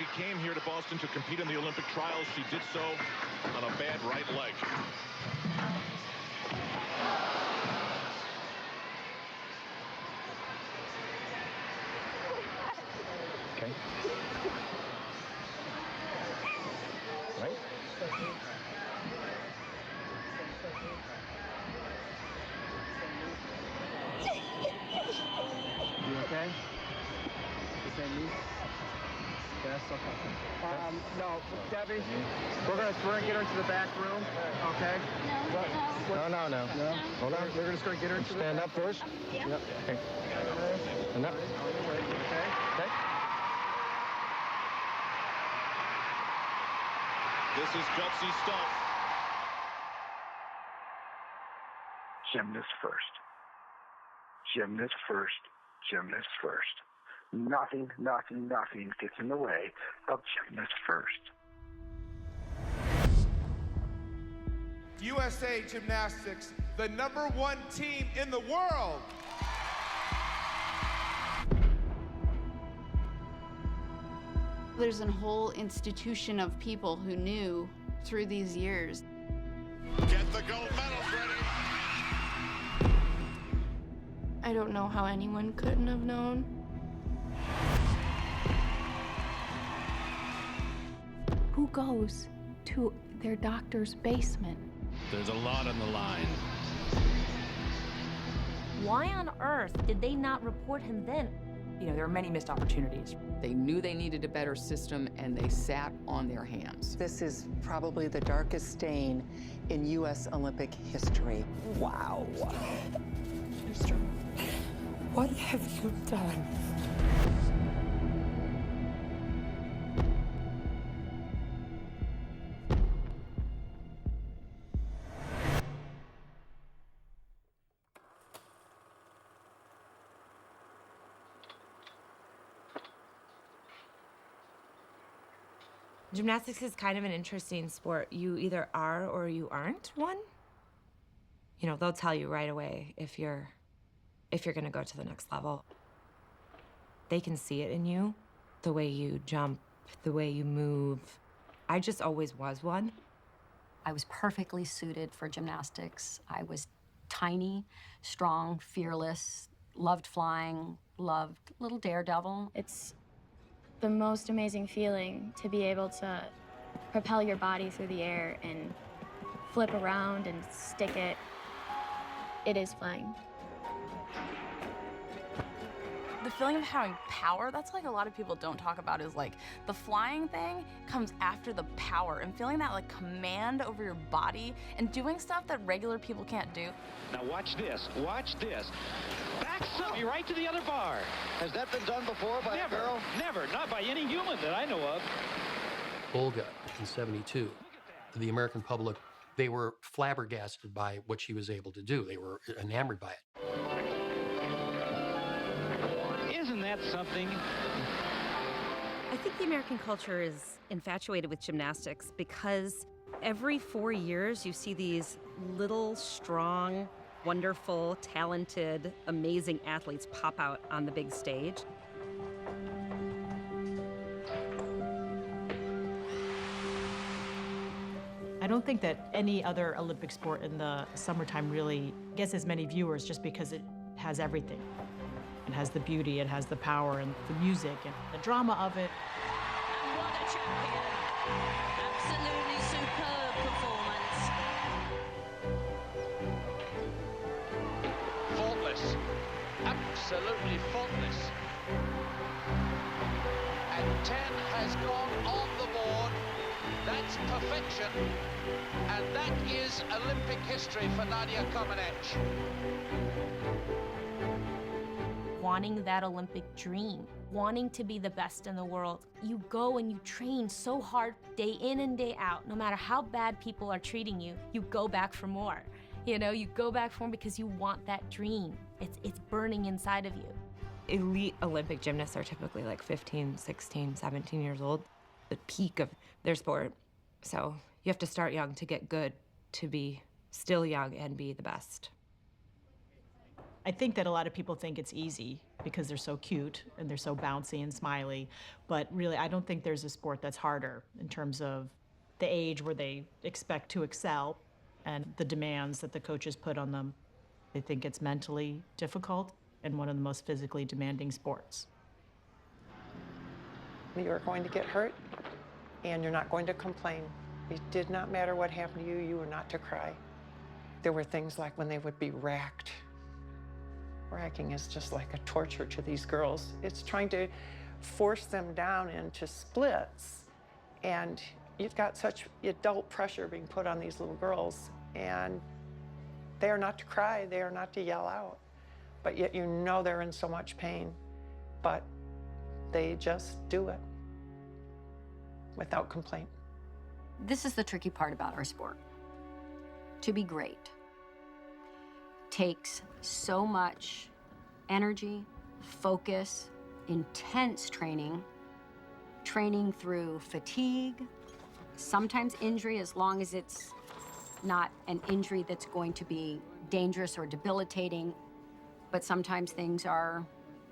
She came here to Boston to compete in the Olympic trials. She did so on a bad right leg. Okay. Right? You okay? The same knee? Yes, okay. No, Debbie, we're gonna get her into the back room, okay? No. Hold on. We're just gonna get her into stand up first. Yeah. Yep. Okay. Stand up. Okay. Okay. This is gutsy stuff. Gymnast first. Gymnast first. Gymnast first. Nothing gets in the way of gymnast first. USA Gymnastics, the #1 team in the world. There's a whole institution of people who knew through these years. Get the gold medals ready. I don't know how anyone couldn't have known. Who goes to their doctor's basement? There's a lot on the line. Why on earth did they not report him then? You know, there are many missed opportunities. They knew they needed a better system, and they sat on their hands. This is probably the darkest stain in U.S. Olympic history. Wow. Sister, what have you done? Gymnastics is kind of an interesting sport. You either are or you aren't one. You know, they'll tell you right away if you're gonna go to the next level. They can see it in you, the way you jump, the way you move. I just always was one. I was perfectly suited for gymnastics. I was tiny, strong, fearless, loved flying, loved little daredevil. It's the most amazing feeling to be able to propel your body through the air and flip around and stick it. It is flying. The feeling of having power, that's like a lot of people don't talk about, is like the flying thing comes after the power, and feeling that like command over your body and doing stuff that regular people can't do. Now watch this. Watch this. Back somebody right to the other bar. Has that been done before by a girl? Never. Not by any human that I know of. Olga in '72. The American public, they were flabbergasted by what she was able to do. They were enamored by it. Isn't that something? I think the American culture is infatuated with gymnastics because every 4 years you see these little, strong, wonderful, talented, amazing athletes pop out on the big stage. I don't think that any other Olympic sport in the summertime really gets as many viewers just because it has everything. It has the beauty, it has the power, and the music, and the drama of it. And what a champion. Absolutely superb performance. Faultless. Absolutely faultless. And 10 has gone on the board. That's perfection. And that is Olympic history for Nadia Comaneci. Wanting that Olympic dream, wanting to be the best in the world. You go and you train so hard day in and day out. No matter how bad people are treating you, you go back for more. You know, you go back for more because you want that dream. It's burning inside of you. Elite Olympic gymnasts are typically like 15, 16, 17 years old, the peak of their sport. So you have to start young to get good, to be still young and be the best. I think that a lot of people think it's easy because they're so cute and they're so bouncy and smiley, but really I don't think there's a sport that's harder in terms of the age where they expect to excel and the demands that the coaches put on them. I think it's mentally difficult and one of the most physically demanding sports. You are going to get hurt and you're not going to complain. It did not matter what happened to you, you were not to cry. There were things like when they would be racked. Racking is just like a torture to these girls. It's trying to force them down into splits. And you've got such adult pressure being put on these little girls. And they are not to cry, they are not to yell out. But yet you know they're in so much pain. But they just do it without complaint. This is the tricky part about our sport. To be great takes so much energy, focus, intense training through fatigue, sometimes injury, as long as it's not an injury that's going to be dangerous or debilitating, but sometimes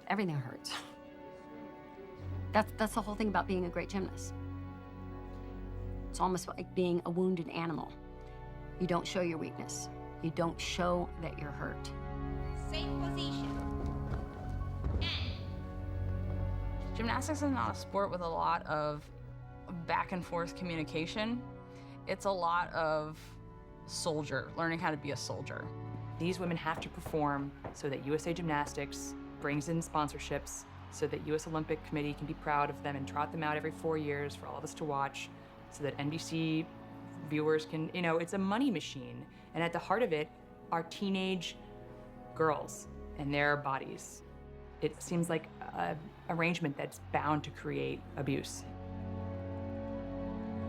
everything hurts. That's the whole thing about being a great gymnast. It's almost like being a wounded animal. You don't show your weakness. You don't show that you're hurt. Same position. Gymnastics is not a sport with a lot of back and forth communication. It's a lot of learning how to be a soldier. These women have to perform so that USA Gymnastics brings in sponsorships, so that US Olympic Committee can be proud of them and trot them out every 4 years for all of us to watch, so that NBC viewers can, it's a money machine. And at the heart of it are teenage girls and their bodies. It seems like an arrangement that's bound to create abuse.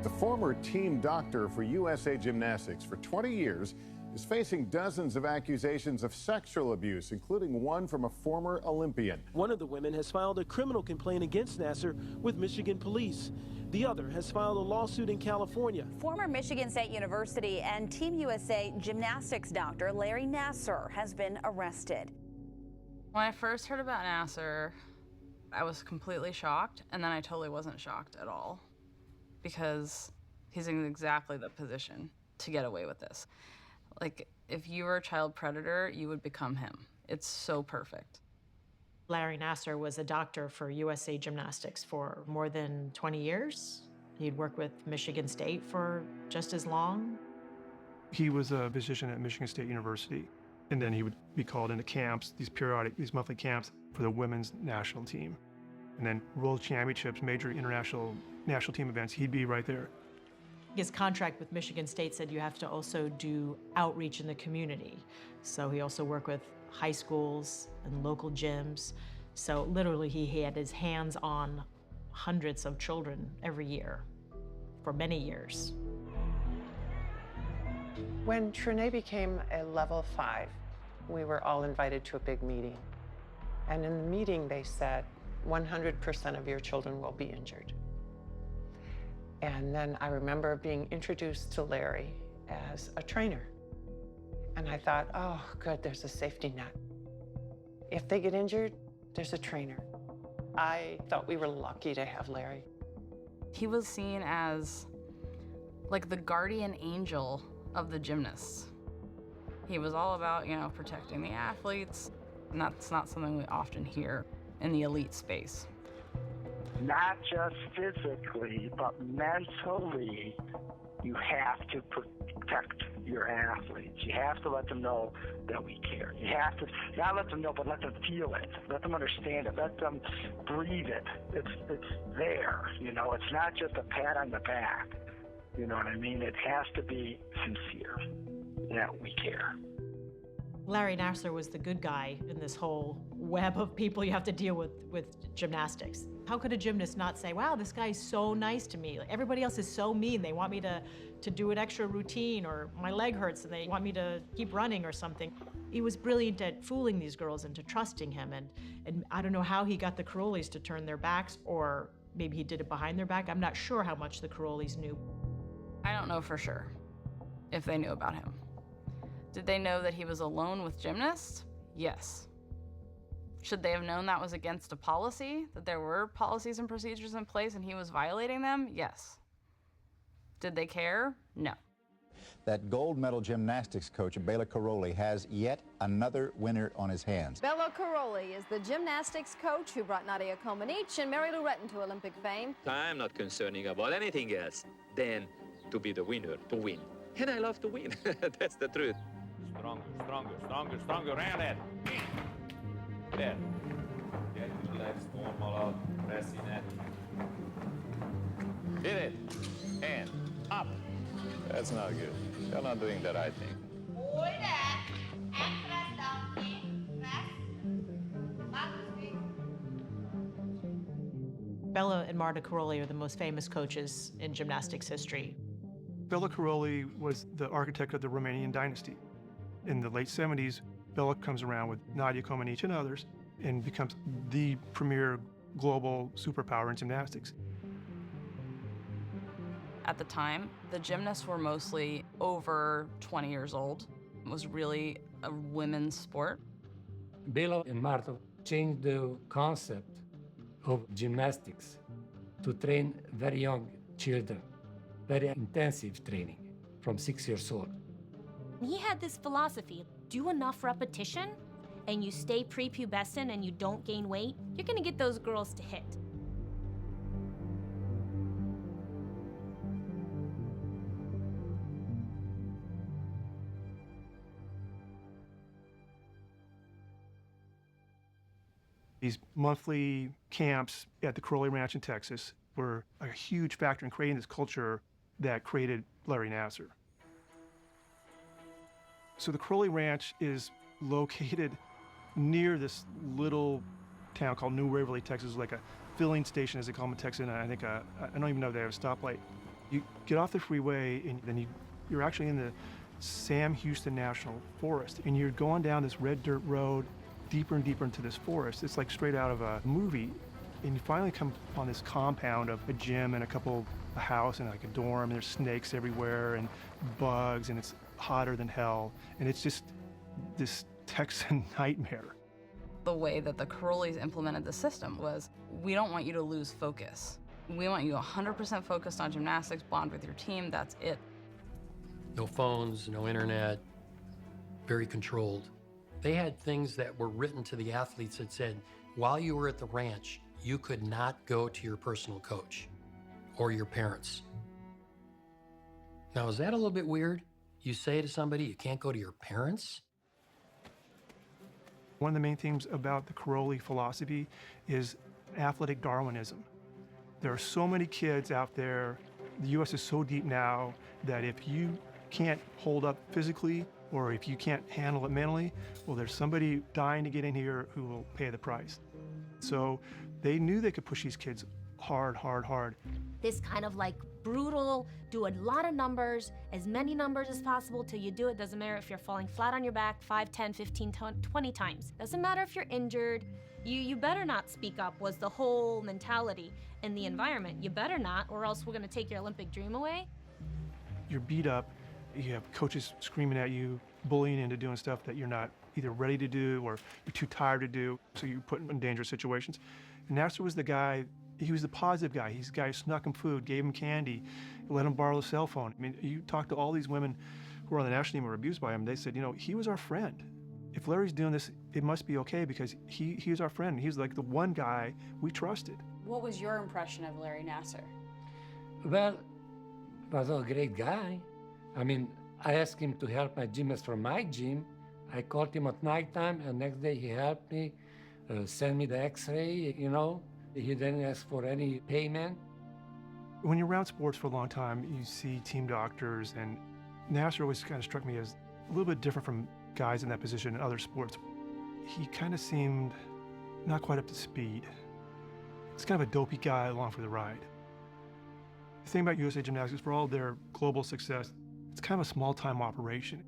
The former team doctor for USA Gymnastics for 20 years is facing dozens of accusations of sexual abuse, including one from a former Olympian. One of the women has filed a criminal complaint against Nasser with Michigan police. The other has filed a lawsuit in California. Former Michigan State University and Team USA gymnastics doctor Larry Nasser has been arrested. When I first heard about Nasser, I was completely shocked, and then I totally wasn't shocked at all, because he's in exactly the position to get away with this. Like, if you were a child predator, you would become him. It's so perfect. Larry Nasser was a doctor for USA Gymnastics for more than 20 years. He'd worked with Michigan State for just as long. He was a physician at Michigan State University, and then he would be called into camps, these monthly camps for the women's national team. And then world championships, major international national team events, he'd be right there. His contract with Michigan State said you have to also do outreach in the community. So he also worked with high schools and local gyms. So literally he had his hands on hundreds of children every year for many years. When Trinae became a level 5, we were all invited to a big meeting. And in the meeting they said, 100% of your children will be injured. And then I remember being introduced to Larry as a trainer. And I thought, oh, good, there's a safety net. If they get injured, there's a trainer. I thought we were lucky to have Larry. He was seen as like the guardian angel of the gymnasts. He was all about, protecting the athletes, and that's not something we often hear in the elite space. Not just physically, but mentally, you have to protect your athletes. You have to let them know that we care. You have to not let them know, but let them feel it. Let them understand it. Let them breathe it. It's there. It's not just a pat on the back. You know what I mean? It has to be sincere that we care. Larry Nasser was the good guy in this whole web of people you have to deal with gymnastics. How could a gymnast not say, wow, this guy's so nice to me? Like, everybody else is so mean. They want me to do an extra routine, or my leg hurts and they want me to keep running or something. He was brilliant at fooling these girls into trusting him. And I don't know how he got the Carolis to turn their backs, or maybe he did it behind their back. I'm not sure how much the Carolis knew. I don't know for sure if they knew about him. Did they know that he was alone with gymnasts? Yes. Should they have known that was against a policy, that there were policies and procedures in place and he was violating them? Yes. Did they care? No. That gold medal gymnastics coach, Bela Karolyi, has yet another winner on his hands. Bela Karolyi is the gymnastics coach who brought Nadia Comaneci and Mary Lou Retton to Olympic fame. I'm not concerning about anything else than to be the winner, to win. And I love to win. That's the truth. Stronger, stronger, stronger, stronger. And it. There. Get relaxed, normal out, pressing it. Did it. And up. That's not good. You're not doing the right thing. Hold that and press down in. Press. Back to speed. Bela and Marta Karolyi are the most famous coaches in gymnastics history. Bela Karolyi was the architect of the Romanian dynasty. In the late 70s, Bela comes around with Nadia Comaneci and others and becomes the premier global superpower in gymnastics. At the time, the gymnasts were mostly over 20 years old. It was really a women's sport. Bela and Marta changed the concept of gymnastics to train very young children, very intensive training from 6 years old. He had this philosophy, do enough repetition and you stay prepubescent and you don't gain weight, you're gonna get those girls to hit. These monthly camps at the Karolyi Ranch in Texas were a huge factor in creating this culture that created Larry Nassar. So the Karolyi Ranch is located near this little town called New Waverly, Texas, like a filling station, as they call them in Texas, and I think I don't even know if they have a stoplight. You get off the freeway, and then you're actually in the Sam Houston National Forest, and you're going down this red dirt road deeper and deeper into this forest. It's like straight out of a movie, and you finally come on this compound of a gym and a house and like a dorm, and there's snakes everywhere and bugs, and it's hotter than hell, and it's just this Texan nightmare. The way that the Karolyis implemented the system was, we don't want you to lose focus. We want you 100% focused on gymnastics, bond with your team, that's it. No phones, no internet, very controlled. They had things that were written to the athletes that said, while you were at the ranch, you could not go to your personal coach or your parents. Now, is that a little bit weird? You say to somebody, you can't go to your parents? One of the main themes about the Karolyi philosophy is athletic Darwinism. There are so many kids out there. The U.S. is so deep now that if you can't hold up physically or if you can't handle it mentally, well, there's somebody dying to get in here who will pay the price. So they knew they could push these kids hard, hard, hard. This kind of like brutal, do a lot of numbers, as many numbers as possible till you do it. Doesn't matter if you're falling flat on your back 5, 10, 15, 20 times. Doesn't matter if you're injured. You better not speak up was the whole mentality in the environment. You better not, or else we're gonna take your Olympic dream away. You're beat up, you have coaches screaming at you, bullying you into doing stuff that you're not either ready to do or you're too tired to do, so you're put in dangerous situations. And Nassar was the guy, he was the positive guy. He's the guy who snuck him food, gave him candy, let him borrow the cell phone. I mean, you talk to all these women who were on the national team who were abused by him, they said, you know, he was our friend. If Larry's doing this, it must be okay because he's our friend. He's like the one guy we trusted. What was your impression of Larry Nassar? Well, he was a great guy. I mean, I asked him to help my gymnast from my gym. I called him at nighttime, and next day he helped me, send me the x-ray, you know. He didn't ask for any payment. When you're around sports for a long time, you see team doctors, and Nassar always kind of struck me as a little bit different from guys in that position in other sports. He kind of seemed not quite up to speed. He's kind of a dopey guy along for the ride. The thing about USA Gymnastics, for all their global success, it's kind of a small-time operation.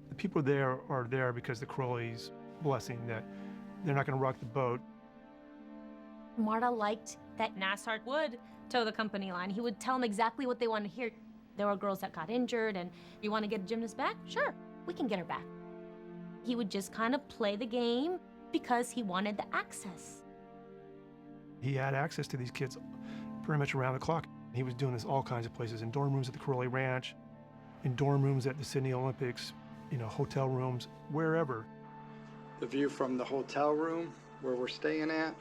The people there are there because the Karolyis' blessing that they're not going to rock the boat. Marta liked that Nassar would toe the company line. He would tell them exactly what they wanted to hear. There were girls that got injured, and you want to get a gymnast back? Sure, we can get her back. He would just kind of play the game because he wanted the access. He had access to these kids pretty much around the clock. He was doing this all kinds of places, in dorm rooms at the Crowley Ranch, in dorm rooms at the Sydney Olympics, hotel rooms, wherever. The view from the hotel room where we're staying at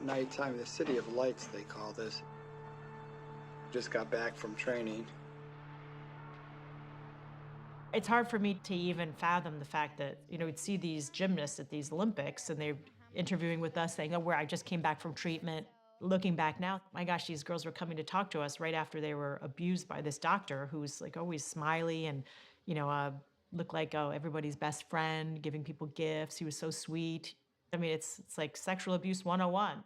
nighttime, the City of Lights, they call this. Just got back from training. It's hard for me to even fathom the fact that, we'd see these gymnasts at these Olympics and they're interviewing with us saying, where I just came back from treatment. Looking back now, my gosh, these girls were coming to talk to us right after they were abused by this doctor who's like always smiley and, looked like, everybody's best friend, giving people gifts. He was so sweet. I mean, it's like sexual abuse 101.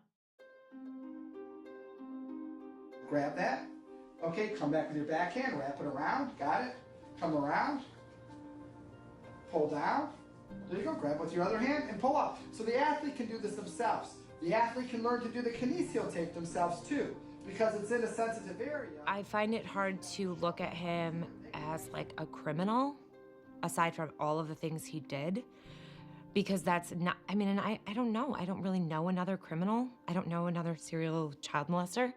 Grab that. Okay, come back with your backhand, wrap it around, got it? Come around, pull down. There you go, grab with your other hand and pull up. So the athlete can do this themselves. The athlete can learn to do the kinesio tape themselves too, because it's in a sensitive area. I find it hard to look at him as like a criminal, aside from all of the things he did, because that's not, and I don't know. I don't really know another criminal. I don't know another serial child molester.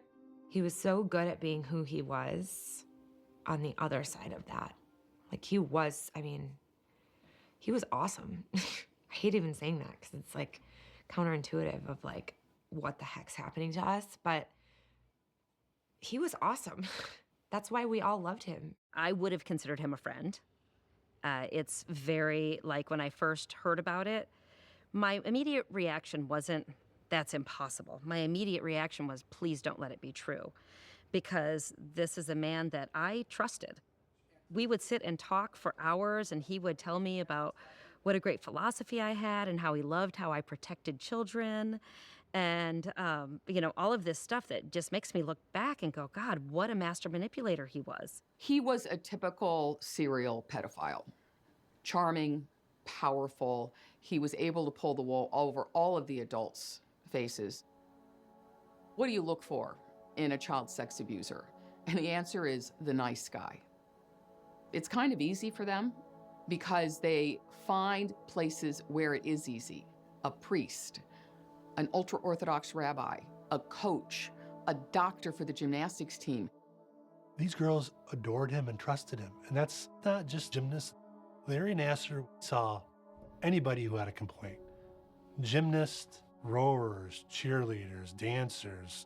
He was so good at being who he was on the other side of that. Like he was awesome. I hate even saying that because it's like counterintuitive of like, what the heck's happening to us? But he was awesome. That's why we all loved him. I would have considered him a friend. It's very, like when I first heard about it, my immediate reaction wasn't, that's impossible. My immediate reaction was, please don't let it be true. Because this is a man that I trusted. We would sit and talk for hours and he would tell me about what a great philosophy I had and how he loved how I protected children. And, all of this stuff that just makes me look back and go, God, what a master manipulator he was. He was a typical serial pedophile. Charming, powerful. He was able to pull the wool over all of the adults' faces. What do you look for in a child sex abuser? And the answer is the nice guy. It's kind of easy for them because they find places where it is easy. A priest, an ultra-Orthodox rabbi, a coach, a doctor for the gymnastics team. These girls adored him and trusted him. And that's not just gymnasts. Larry Nassar saw anybody who had a complaint. Gymnasts, rowers, cheerleaders, dancers.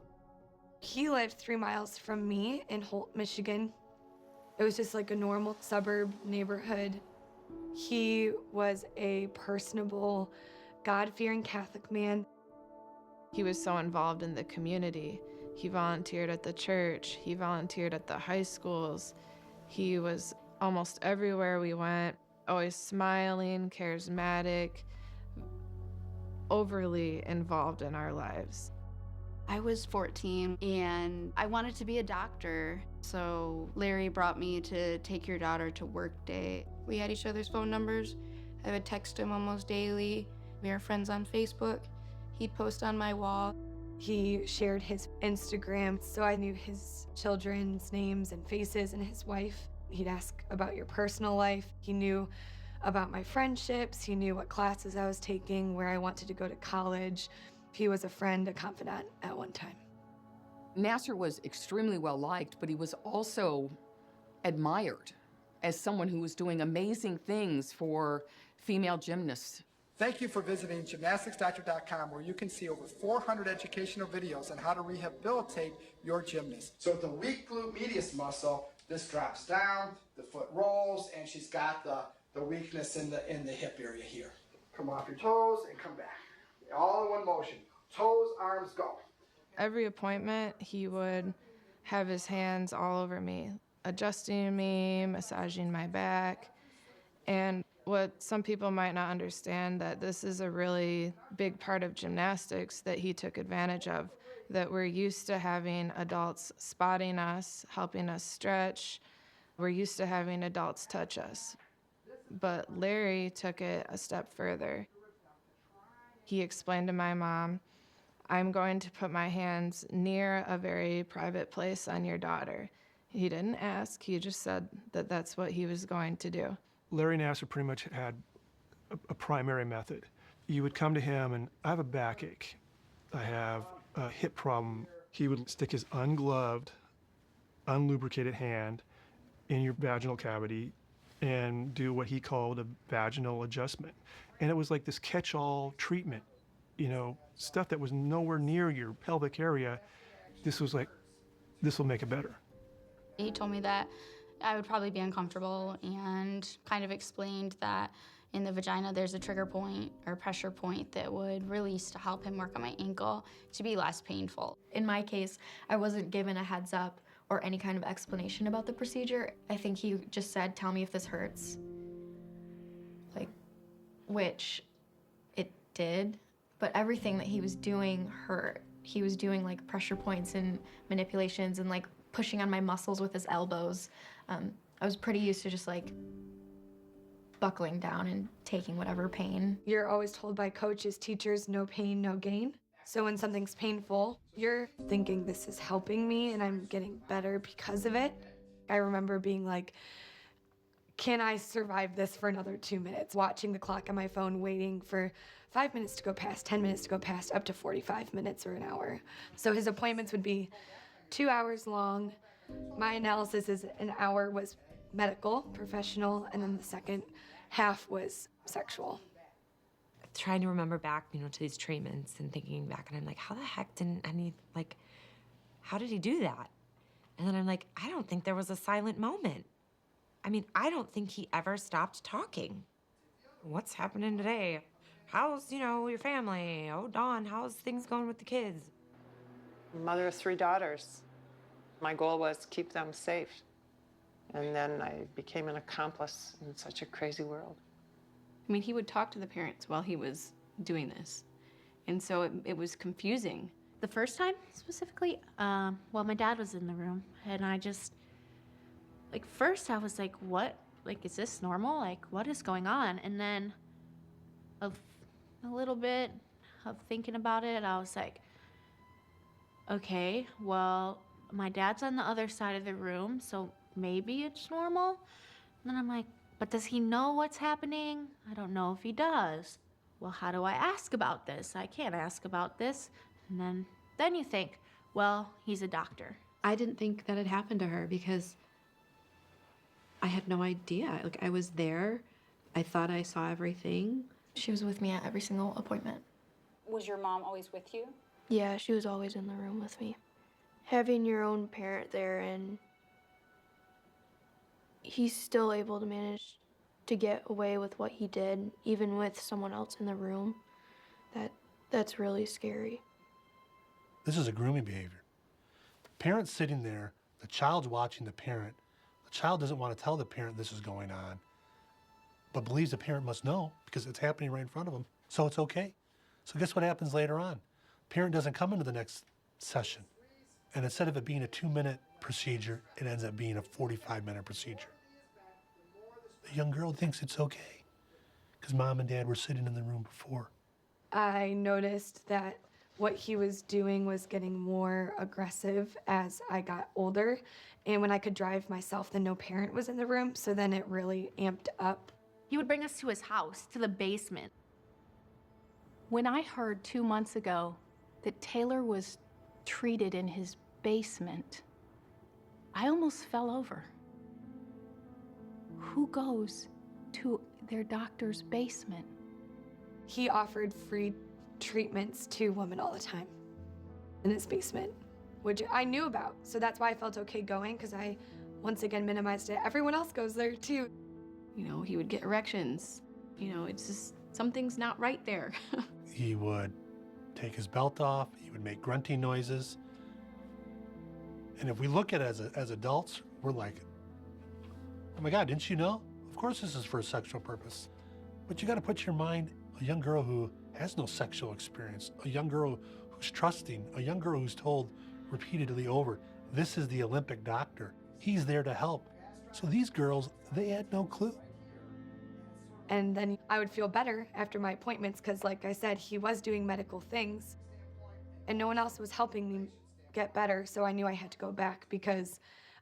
He lived 3 miles from me in Holt, Michigan. It was just like a normal suburb neighborhood. He was a personable, God-fearing Catholic man. He was so involved in the community. He volunteered at the church. He volunteered at the high schools. He was almost everywhere we went, always smiling, charismatic, overly involved in our lives. I was 14 and I wanted to be a doctor. So Larry brought me to take your daughter to work day. We had each other's phone numbers. I would text him almost daily. We were friends on Facebook. He'd post on my wall. He shared his Instagram, so I knew his children's names and faces and his wife. He'd ask about your personal life. He knew about my friendships. He knew what classes I was taking, where I wanted to go to college. He was a friend, a confidant at one time. Nassar was extremely well liked, but he was also admired as someone who was doing amazing things for female gymnasts. Thank you for visiting gymnasticsdoctor.com, where you can see over 400 educational videos on how to rehabilitate your gymnast. So with the weak glute medius muscle, this drops down, the foot rolls, and she's got the weakness in the hip area here. Come off your toes and come back. All in one motion. Toes, arms, go. Every appointment, he would have his hands all over me, adjusting me, massaging my back. And what some people might not understand, that this is a really big part of gymnastics that he took advantage of, that we're used to having adults spotting us, helping us stretch. We're used to having adults touch us. But Larry took it a step further. He explained to my mom, I'm going to put my hands near a very private place on your daughter. He didn't ask, he just said that that's what he was going to do. Larry Nassar pretty much had a primary method. You would come to him and, I have a backache. I have a hip problem. He would stick his ungloved, unlubricated hand in your vaginal cavity and do what he called a vaginal adjustment. And it was like this catch-all treatment, stuff that was nowhere near your pelvic area. This was like, this will make it better. He told me that I would probably be uncomfortable and kind of explained that in the vagina there's a trigger point or pressure point that would release to help him work on my ankle to be less painful. In my case, I wasn't given a heads up or any kind of explanation about the procedure. I think he just said, tell me if this hurts. Which it did, but everything that he was doing hurt. He was doing like pressure points and manipulations and like pushing on my muscles with his elbows. I was pretty used to just like buckling down and taking whatever pain. You're always told by coaches, teachers, no pain, no gain. So when something's painful, you're thinking this is helping me and I'm getting better because of it. I remember being like, can I survive this for another 2 minutes? Watching the clock on my phone, waiting for 5 minutes to go past, 10 minutes to go past, up to 45 minutes or an hour. So his appointments would be 2 hours long. My analysis is an hour was medical, professional, and then the second half was sexual. Trying to remember back, to these treatments and thinking back, and I'm like, how the heck didn't any, how did he do that? And then I'm like, I don't think there was a silent moment. I don't think he ever stopped talking. What's happening today? How's, your family? Oh, Dawn, how's things going with the kids? Mother of 3 daughters. My goal was to keep them safe. And then I became an accomplice in such a crazy world. He would talk to the parents while he was doing this. And so it was confusing. The first time, specifically, my dad was in the room, and I just, first I was like, what? Is this normal? What is going on? And then a little bit of thinking about it, I was like, okay, well, my dad's on the other side of the room, so maybe it's normal. And then I'm like, but does he know what's happening? I don't know if he does. Well, how do I ask about this? I can't ask about this. And then you think, well, he's a doctor. I didn't think that had happened to her because I had no idea. I was there. I thought I saw everything. She was with me at every single appointment. Was your mom always with you? Yeah, she was always in the room with me. Having your own parent there, and he's still able to manage to get away with what he did, even with someone else in the room, that's really scary. This is a grooming behavior. The parent's sitting there, the child's watching the parent. The child doesn't want to tell the parent this is going on, but believes the parent must know because it's happening right in front of them, so it's okay. So guess what happens later on? Parent doesn't come into the next session, and instead of it being a 2-minute procedure, it ends up being a 45-minute procedure. The young girl thinks it's okay because mom and dad were sitting in the room before. I noticed that what he was doing was getting more aggressive as I got older. And when I could drive myself, then no parent was in the room, so then it really amped up. He would bring us to his house, to the basement. When I heard 2 months ago that Taylor was treated in his basement, I almost fell over. Who goes to their doctor's basement? He offered free treatments to women all the time in his basement, which I knew about. So that's why I felt okay going, because I, once again, minimized it. Everyone else goes there too. He would get erections. It's just, something's not right there. He would take his belt off, he would make grunting noises. And if we look at it as adults, we're like, oh my God, didn't you know? Of course this is for a sexual purpose. But you gotta put your mind, a young girl who has no sexual experience, a young girl who's trusting, a young girl who's told repeatedly over, this is the Olympic doctor. He's there to help. So these girls, they had no clue. And then I would feel better after my appointments because, like I said, he was doing medical things and no one else was helping me get better. So I knew I had to go back because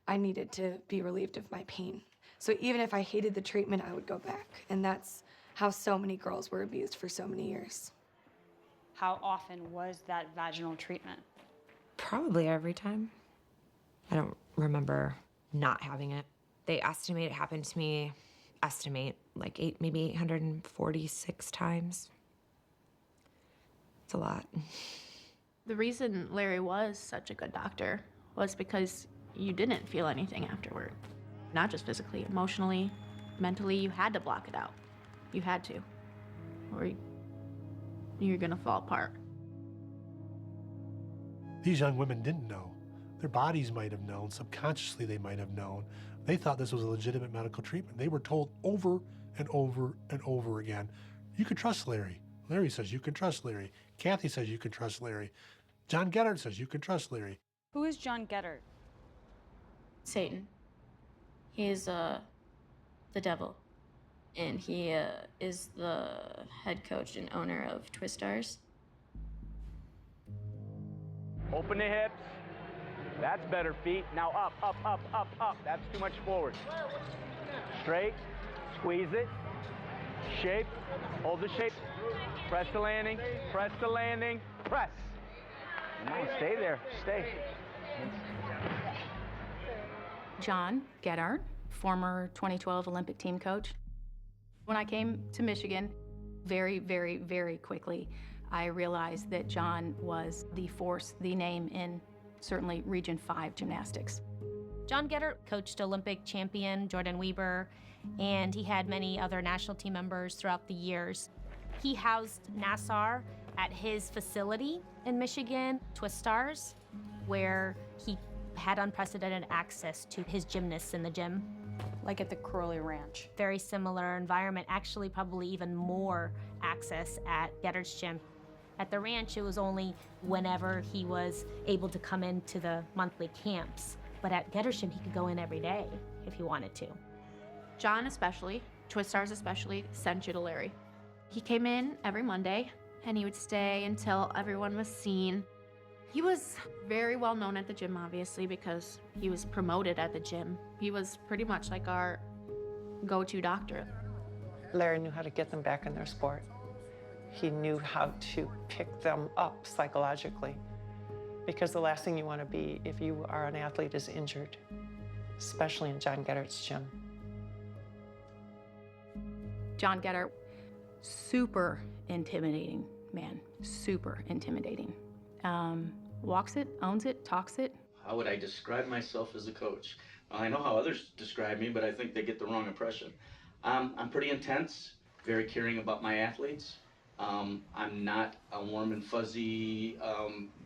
I needed to be relieved of my pain. So even if I hated the treatment, I would go back. And that's how so many girls were abused for so many years. How often was that vaginal treatment? Probably every time. I don't remember not having it. They estimate it happened to me, like maybe 846 times. It's a lot. The reason Larry was such a good doctor was because you didn't feel anything afterward. Not just physically, emotionally, mentally, you had to block it out. You had to, or you're gonna fall apart. These young women didn't know. Their bodies might have known, subconsciously they might have known. They thought this was a legitimate medical treatment. They were told over and over and over again, you can trust Larry. Larry says you can trust Larry. Kathy says you can trust Larry. John Geddard says you can trust Larry. Who is John Geddard? Satan. He is the devil. And he is the head coach and owner of Twistars. Open the hips. That's better, feet. Now up, up, up, up, up. That's too much forward. Straight. Squeeze it. Shape. Hold the shape. Press the landing. Press the landing. Press. No, stay there. Stay. John Geddard, former 2012 Olympic team coach. When I came to Michigan, very, very, very quickly, I realized that John was the force, the name in certainly Region 5 gymnastics. John Geddard coached Olympic champion Jordan Weber, and he had many other national team members throughout the years. He housed Nassar at his facility in Michigan, Twistars, where he had unprecedented access to his gymnasts in the gym. Like at the Crowley Ranch. Very similar environment, actually probably even more access at Geddard's gym. At the ranch, it was only whenever he was able to come into the monthly camps. But at Geddard's gym, he could go in every day if he wanted to. John especially, Twistars especially, sent you to Larry. He came in every Monday, and he would stay until everyone was seen. He was very well known at the gym, obviously, because he was promoted at the gym. He was pretty much like our go-to doctor. Larry knew how to get them back in their sport. He knew how to pick them up psychologically, because the last thing you want to be if you are an athlete is injured, especially in John Geddard's gym. John Geddard, super intimidating man, super intimidating. Walks it, owns it, talks it. How would I describe myself as a coach? Well, I know how others describe me, but I think they get the wrong impression. I'm pretty intense, very caring about my athletes. I'm not a warm and fuzzy,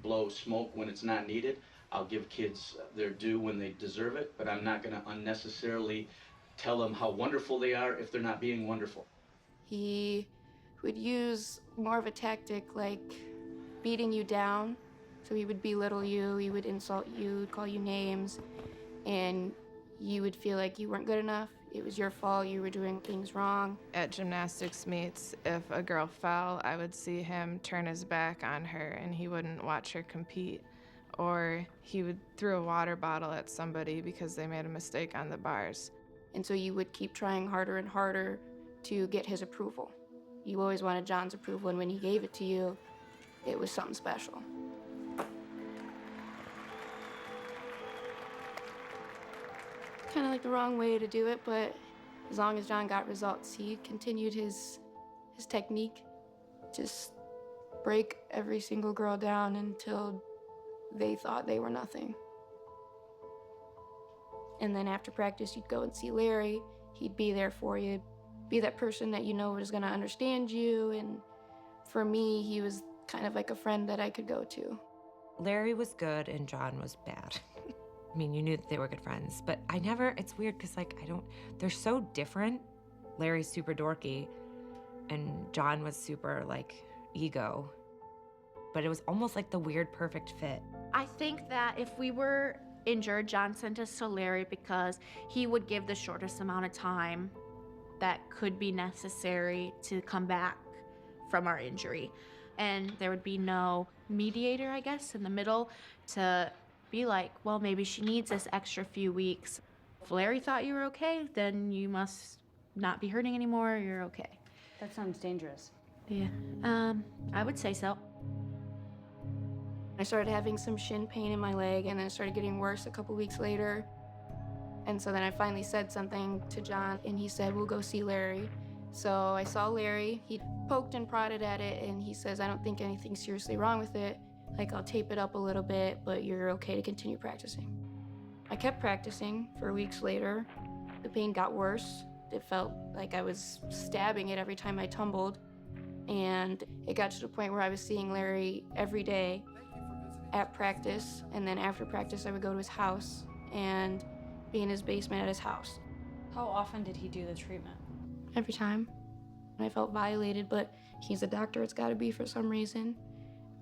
blow smoke when it's not needed. I'll give kids their due when they deserve it, but I'm not going to unnecessarily tell them how wonderful they are if they're not being wonderful. He would use more of a tactic like beating you down. So he would belittle you, he would insult you, call you names, and you would feel like you weren't good enough. It was your fault, you were doing things wrong. At gymnastics meets, if a girl fell, I would see him turn his back on her and he wouldn't watch her compete. Or he would throw a water bottle at somebody because they made a mistake on the bars. And so you would keep trying harder and harder to get his approval. You always wanted John's approval, and when he gave it to you, it was something special. Kind of like the wrong way to do it, but as long as John got results, he continued his technique. Just break every single girl down until they thought they were nothing. And then after practice, you'd go and see Larry. He'd be there for you, be that person that you know is gonna understand you. And for me, he was kind of like a friend that I could go to. Larry was good and John was bad. I mean, you knew that they were good friends, but it's weird because they're so different. Larry's super dorky and John was super ego, but it was almost like the weird perfect fit. I think that if we were injured, John sent us to Larry because he would give the shortest amount of time that could be necessary to come back from our injury. And there would be no mediator, I guess, in the middle to be like, well, maybe she needs this extra few weeks. If Larry thought you were okay, then you must not be hurting anymore, you're okay. That sounds dangerous. Yeah, I would say so. I started having some shin pain in my leg, and then it started getting worse a couple weeks later. And so then I finally said something to John, and he said, we'll go see Larry. So I saw Larry. He poked and prodded at it, and he says, I don't think anything's seriously wrong with it. Like, I'll tape it up a little bit, but you're okay to continue practicing. I kept practicing for weeks later. The pain got worse. It felt like I was stabbing it every time I tumbled. And it got to the point where I was seeing Larry every day at practice, and then after practice I would go to his house and be in his basement at his house. How often did he do the treatment? Every time. I felt violated, but he's a doctor, it's gotta be for some reason.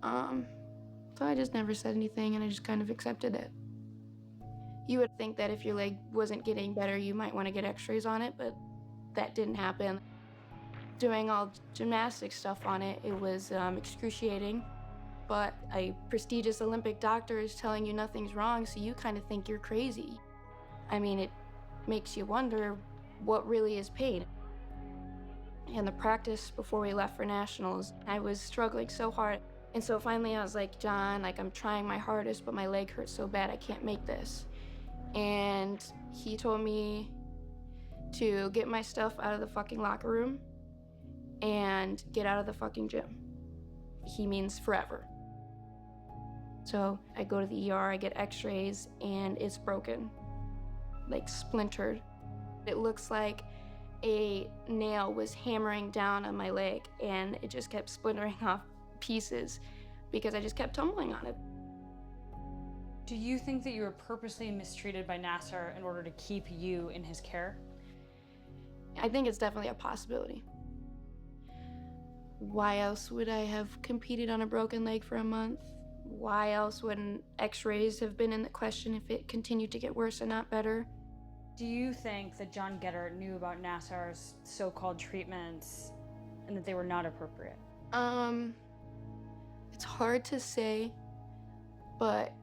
So I just never said anything, and I just kind of accepted it. You would think that if your leg wasn't getting better, you might want to get x-rays on it, but that didn't happen. Doing all gymnastics stuff on it, it was excruciating. But a prestigious Olympic doctor is telling you nothing's wrong, so you kind of think you're crazy. I mean, it makes you wonder what really is pain. And the practice before we left for nationals, I was struggling so hard. And so finally I was like, John, like, I'm trying my hardest, but my leg hurts so bad I can't make this. And he told me to get my stuff out of the fucking locker room and get out of the fucking gym. He means forever. So I go to the ER, I get x-rays, and it's broken, like splintered. It looks like a nail was hammering down on my leg, and it just kept splintering off pieces because I just kept tumbling on it. Do you think that you were purposely mistreated by Nasser in order to keep you in his care? I think it's definitely a possibility. Why else would I have competed on a broken leg for a month? Why else wouldn't x-rays have been in the question if it continued to get worse and not better? Do you think that John Getter knew about Nassar's so-called treatments and that they were not appropriate? It's hard to say, but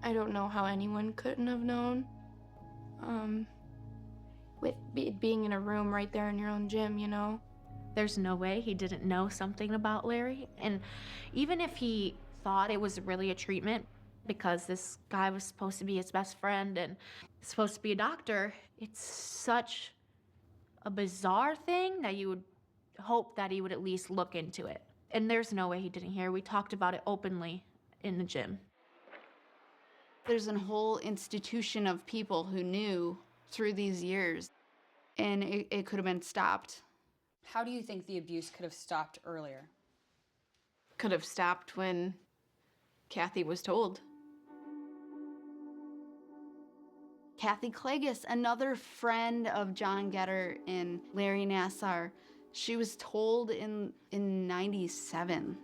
I don't know how anyone couldn't have known. With it being in a room right there in your own gym, you know? There's no way he didn't know something about Larry. And even if he thought it was really a treatment because this guy was supposed to be his best friend and supposed to be a doctor, it's such a bizarre thing that you would hope that he would at least look into it. And there's no way he didn't hear. We talked about it openly in the gym. There's a whole institution of people who knew through these years, and it could have been stopped. How do you think the abuse could have stopped earlier? Could have stopped when Kathy was told. Kathy Klages, another friend of John Getter and Larry Nassar, she was told in 97.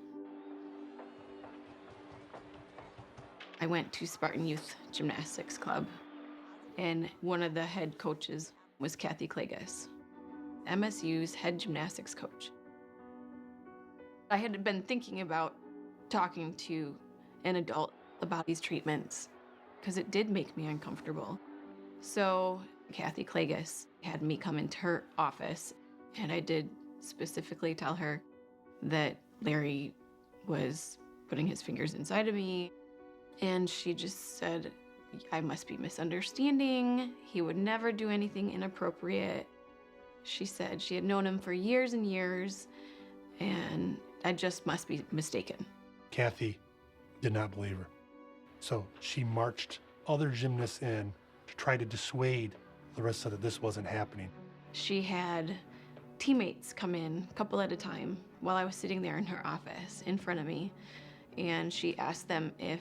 I went to Spartan Youth Gymnastics Club, and one of the head coaches was Kathy Klages, MSU's head gymnastics coach. I had been thinking about talking to an adult about these treatments because it did make me uncomfortable. So Kathy Klages had me come into her office, and I did specifically tell her that Larry was putting his fingers inside of me. And she just said, I must be misunderstanding. He would never do anything inappropriate. She said she had known him for years and years, and I just must be mistaken. Kathy did not believe her. So she marched other gymnasts in to try to dissuade Larissa that this wasn't happening. She had teammates come in a couple at a time while I was sitting there in her office in front of me, and she asked them if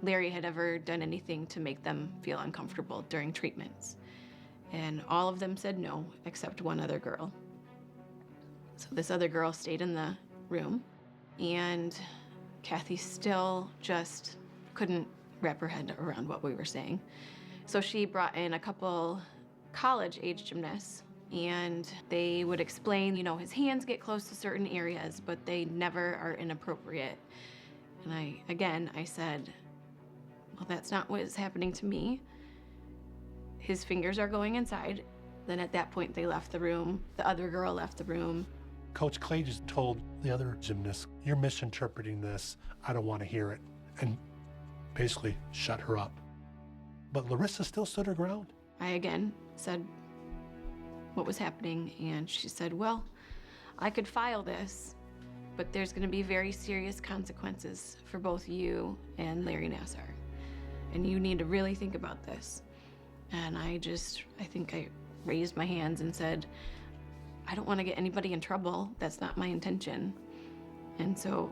Larry had ever done anything to make them feel uncomfortable during treatments. And all of them said no, except one other girl. So this other girl stayed in the room, and Kathy still just couldn't wrap her head around what we were saying. So she brought in a couple college-age gymnasts, and they would explain, you know, his hands get close to certain areas, but they never are inappropriate. And I said, well, that's not what is happening to me. His fingers are going inside. Then at that point, they left the room. The other girl left the room. Coach Clay just told the other gymnasts, "You're misinterpreting this. I don't want to hear it," and basically shut her up. But Larissa still stood her ground. I again said what was happening, and she said, well, I could file this, but there's going to be very serious consequences for both you and Larry Nassar. And you need to really think about this. And I think I raised my hands and said, I don't want to get anybody in trouble. That's not my intention. And so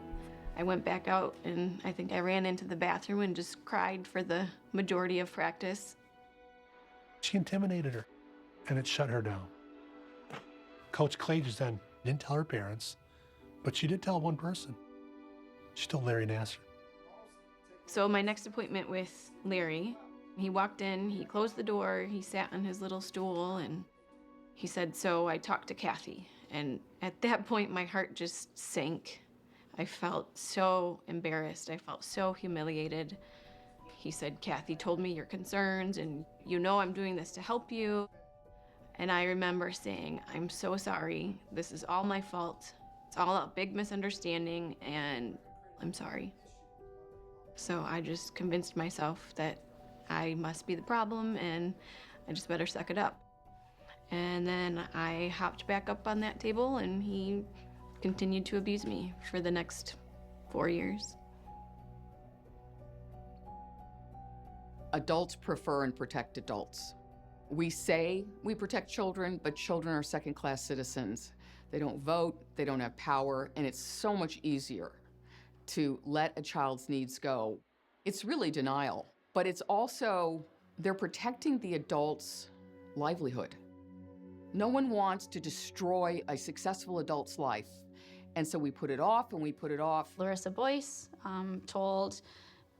I went back out, and I think I ran into the bathroom and just cried for the majority of practice. She intimidated her, and it shut her down. Coach Clay just then didn't tell her parents, but she did tell one person. She told Larry Nassar. So my next appointment with Larry, he walked in, he closed the door, he sat on his little stool, and he said, so I talked to Kathy. And at that point, my heart just sank. I felt so embarrassed. I felt so humiliated. He said, Kathy told me your concerns, and you know I'm doing this to help you. And I remember saying, I'm so sorry. This is all my fault. It's all a big misunderstanding, and I'm sorry. So I just convinced myself that I must be the problem, and I just better suck it up. And then I hopped back up on that table, and he continued to abuse me for the next 4 years. Adults prefer and protect adults. We say we protect children, but children are second-class citizens. They don't vote, they don't have power, and it's so much easier to let a child's needs go. It's really denial, but it's also, they're protecting the adult's livelihood. No one wants to destroy a successful adult's life, and so we put it off and we put it off. Larissa Boyce told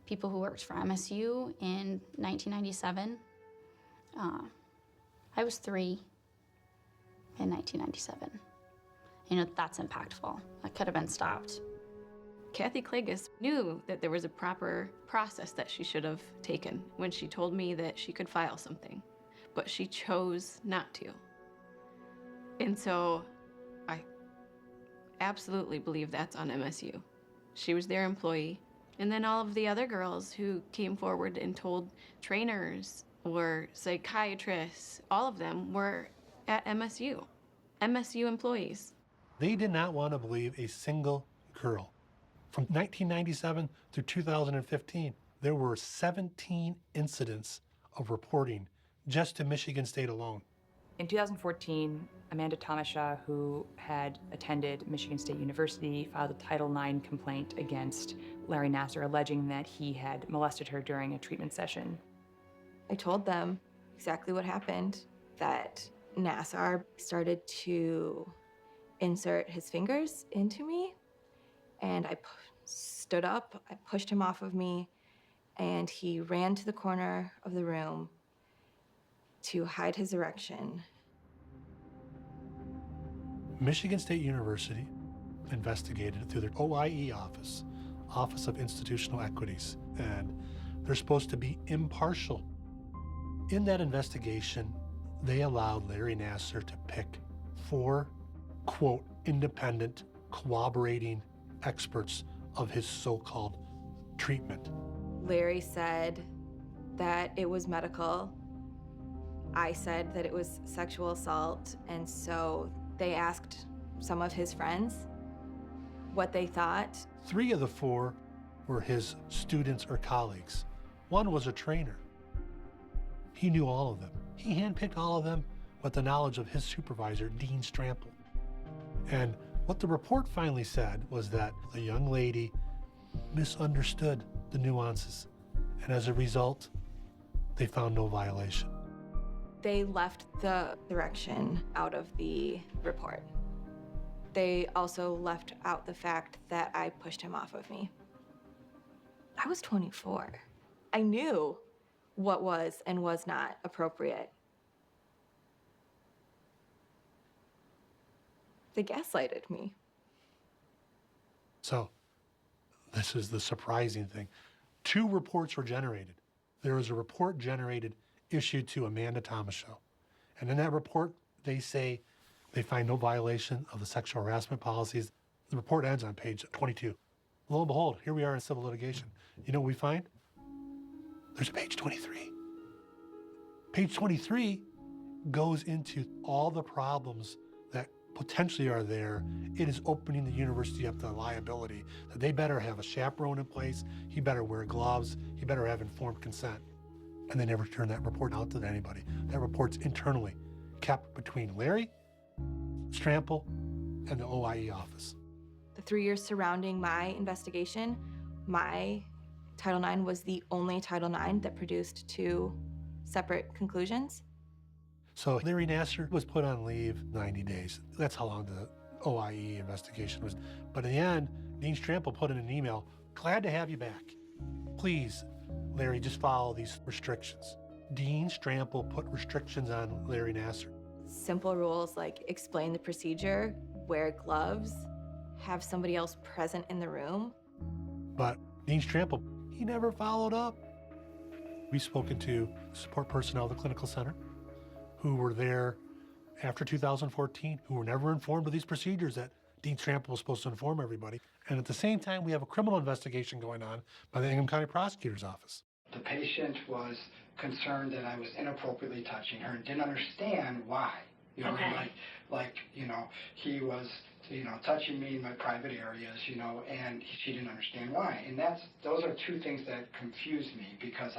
people who worked for MSU in 1997. I was 3 in 1997. You know, that's impactful. That could have been stopped. Kathy Klages knew that there was a proper process that she should have taken when she told me that she could file something, but she chose not to. And so I absolutely believe that's on MSU. She was their employee. And then all of the other girls who came forward and told trainers or psychiatrists, all of them were at MSU employees. They did not want to believe a single girl. From 1997 through 2015, there were 17 incidents of reporting just to Michigan State alone. In 2014, Amanda Tomasha, who had attended Michigan State University, filed a Title IX complaint against Larry Nassar, alleging that he had molested her during a treatment session. I told them exactly what happened, that Nassar started to insert his fingers into me, and I stood up, I pushed him off of me, and he ran to the corner of the room to hide his erection. Michigan State University investigated through their OIE office, Office of Institutional Equities, and they're supposed to be impartial. In that investigation, they allowed Larry Nassar to pick 4, quote, independent, corroborating experts of his so-called treatment. Larry said that it was medical. I said that it was sexual assault, and so they asked some of his friends what they thought. 3 of the 4 were his students or colleagues. 1 was a trainer. He knew all of them. He handpicked all of them with the knowledge of his supervisor, Dean Strample. And what the report finally said was that the young lady misunderstood the nuances, and as a result, they found no violation. They left the erection out of the report. They also left out the fact that I pushed him off of me. I was 24. I knew what was and was not appropriate. They gaslighted me. So, this is the surprising thing. 2 reports were generated. There was a report generated issued to Amanda Tomasha. And in that report, they say They find no violation of the sexual harassment policies. The report ends on page 22. Lo and behold, here we are in civil litigation. You know what we find? There's a page 23. Page 23 goes into all the problems that potentially are there. It is opening the university up to liability, that they better have a chaperone in place, he better wear gloves, he better have informed consent. And they never turn that report out to anybody. That report's internally kept between Larry, Strample, and the OIE office. The 3 years surrounding my investigation, my Title IX was the only Title IX that produced 2 separate conclusions. So Larry Nassar was put on leave 90 days. That's how long the OIE investigation was. But in the end, Dean Strample put in an email, glad to have you back. Please, Larry, just follow these restrictions. Dean Strample put restrictions on Larry Nassar. Simple rules like explain the procedure, wear gloves, have somebody else present in the room. But Dean Strample, he never followed up. We've spoken to support personnel of the clinical center who were there after 2014, who were never informed of these procedures that Dean Strample was supposed to inform everybody. And at the same time, we have a criminal investigation going on by the Ingham County Prosecutor's Office. The patient was concerned that I was inappropriately touching her and didn't understand why. You know, Okay. He was, touching me in my private areas, and she didn't understand why. And those are 2 things that confuse me because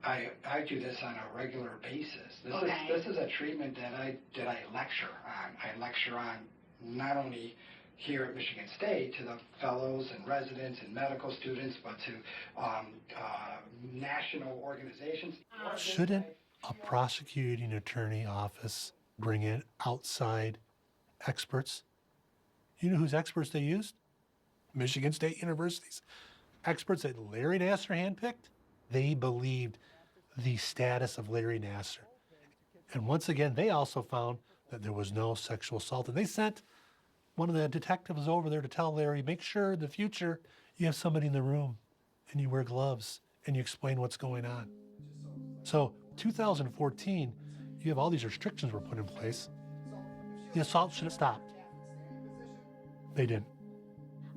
I do this on a regular basis. This is a treatment that I lecture on. I lecture on not only here at Michigan State to the fellows and residents and medical students, but to national organizations. Shouldn't a prosecuting attorney office bring in outside experts? You know whose experts they used? Michigan State University's experts that Larry Nassar handpicked. They believed the status of Larry Nassar. And once again, they also found that there was no sexual assault. And they sent one of the detectives over there to tell Larry, make sure in the future you have somebody in the room and you wear gloves and you explain what's going on. So 2014, you have all these restrictions were put in place. The assault should have stopped. They didn't.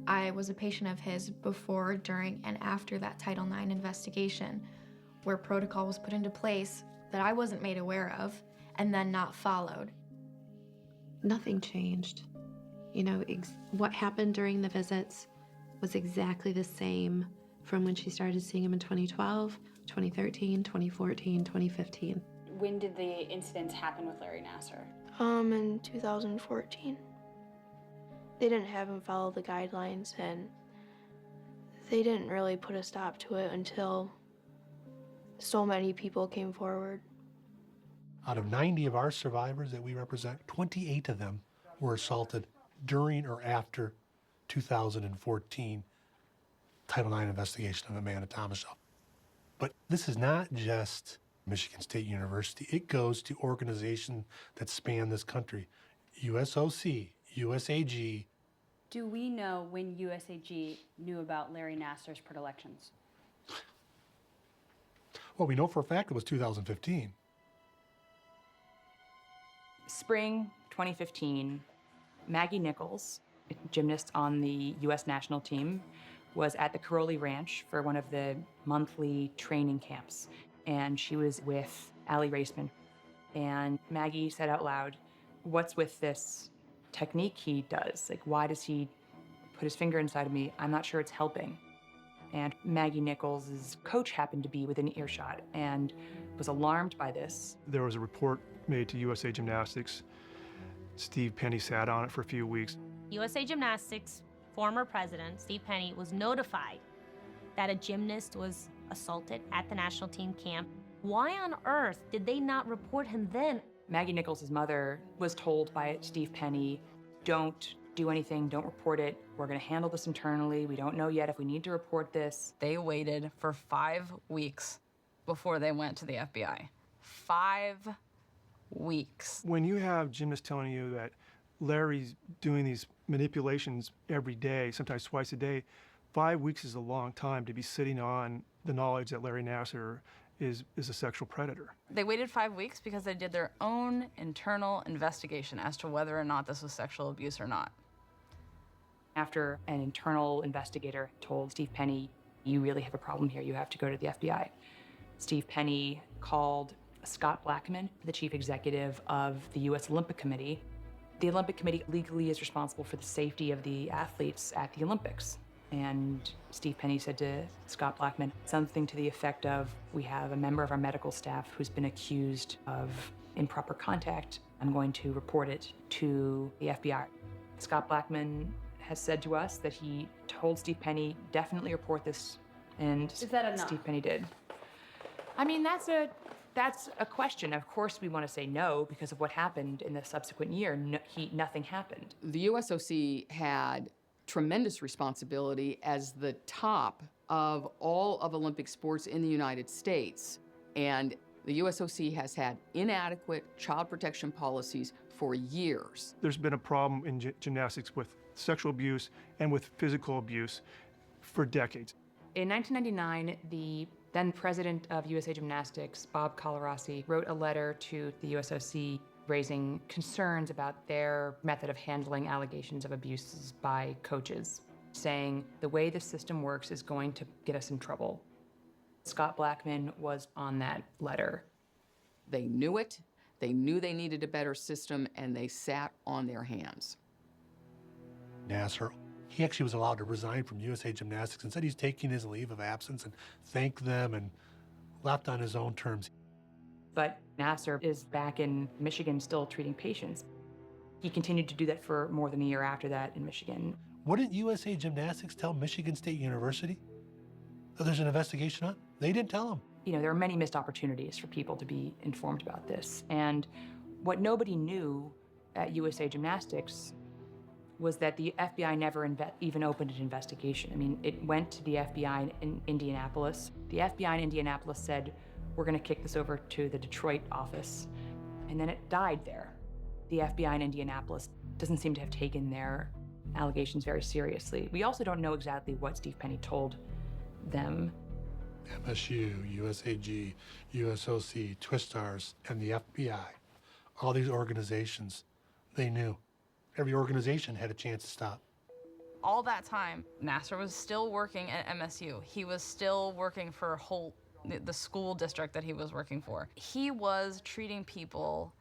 I was a patient of his before, during, and after that Title IX investigation, where protocol was put into place that I wasn't made aware of and then not followed. Nothing changed. You know, what happened during the visits was exactly the same from when she started seeing him in 2012, 2013, 2014, 2015. When did the incidents happen with Larry Nassar? In 2014. They didn't have him follow the guidelines, and they didn't really put a stop to it until so many people came forward. Out of 90 of our survivors that we represent, 28 of them were assaulted during or after 2014 Title IX investigation of Amanda Thomas. But this is not just Michigan State University. It goes to organizations that span this country. USOC, USAG. Do we know when USAG knew about Larry Nassar's predilections? Well, we know for a fact it was 2015. Spring 2015, Maggie Nichols, a gymnast on the U.S. national team, was at the Caroli Ranch for one of the monthly training camps. And she was with Allie Raceman. And Maggie said out loud, "What's with this technique he does? Like, why does he put his finger inside of me? I'm not sure it's helping." And Maggie Nichols' coach happened to be within earshot and was alarmed by this. There was a report made to USA Gymnastics. Steve Penny sat on it for a few weeks. USA Gymnastics former president, Steve Penny, was notified that a gymnast was assaulted at the national team camp. Why on earth did they not report him then? Maggie Nichols' mother was told by Steve Penny, "Don't do anything, don't report it. We're gonna handle this internally. We don't know yet if we need to report this." They waited for 5 weeks before they went to the FBI. 5 weeks. When you have gymnasts telling you that Larry's doing these manipulations every day, sometimes twice a day, 5 weeks is a long time to be sitting on the knowledge that Larry Nassar is a sexual predator. They waited 5 weeks because they did their own internal investigation as to whether or not this was sexual abuse or not. After an internal investigator told Steve Penny, you really have a problem here, you have to go to the FBI. Steve Penny called Scott Blackman, the chief executive of the U.S. Olympic Committee. The Olympic Committee legally is responsible for the safety of the athletes at the Olympics. And Steve Penny said to Scott Blackman something to the effect of, we have a member of our medical staff who's been accused of improper contact. I'm going to report it to the FBI. Scott Blackman has said to us that he told Steve Penny, definitely report this, and Is that enough? Steve Penny did. I mean, that's a question. Of course we want to say no because of what happened in the subsequent year. Nothing happened. The USOC had tremendous responsibility as the top of all of Olympic sports in the United States. And the USOC has had inadequate child protection policies for years. There's been a problem in gymnastics with sexual abuse and with physical abuse for decades. In 1999, the then president of USA Gymnastics, Bob Colarossi, wrote a letter to the USOC raising concerns about their method of handling allegations of abuses by coaches, saying the way the system works is going to get us in trouble. Scott Blackman was on that letter. They knew it, they knew they needed a better system, and they sat on their hands. Nasser, he actually was allowed to resign from USA Gymnastics and said he's taking his leave of absence and thanked them and left on his own terms. But Nasser is back in Michigan still treating patients. He continued to do that for more than a year after that in Michigan. Wouldn't USA Gymnastics tell Michigan State University that there's an investigation on? They didn't tell them. You know, there are many missed opportunities for people to be informed about this. And what nobody knew at USA Gymnastics was that the FBI never even opened an investigation. I mean, it went to the FBI in Indianapolis. The FBI in Indianapolis said, we're gonna kick this over to the Detroit office. And then it died there. The FBI in Indianapolis doesn't seem to have taken their allegations very seriously. We also don't know exactly what Steve Penny told them. MSU, USAG, USOC, Twistars, and the FBI, all these organizations, they knew. Every organization had a chance to stop. All that time, Nasser was still working at MSU. He was still working for Holt, the school district that he was working for. He was treating people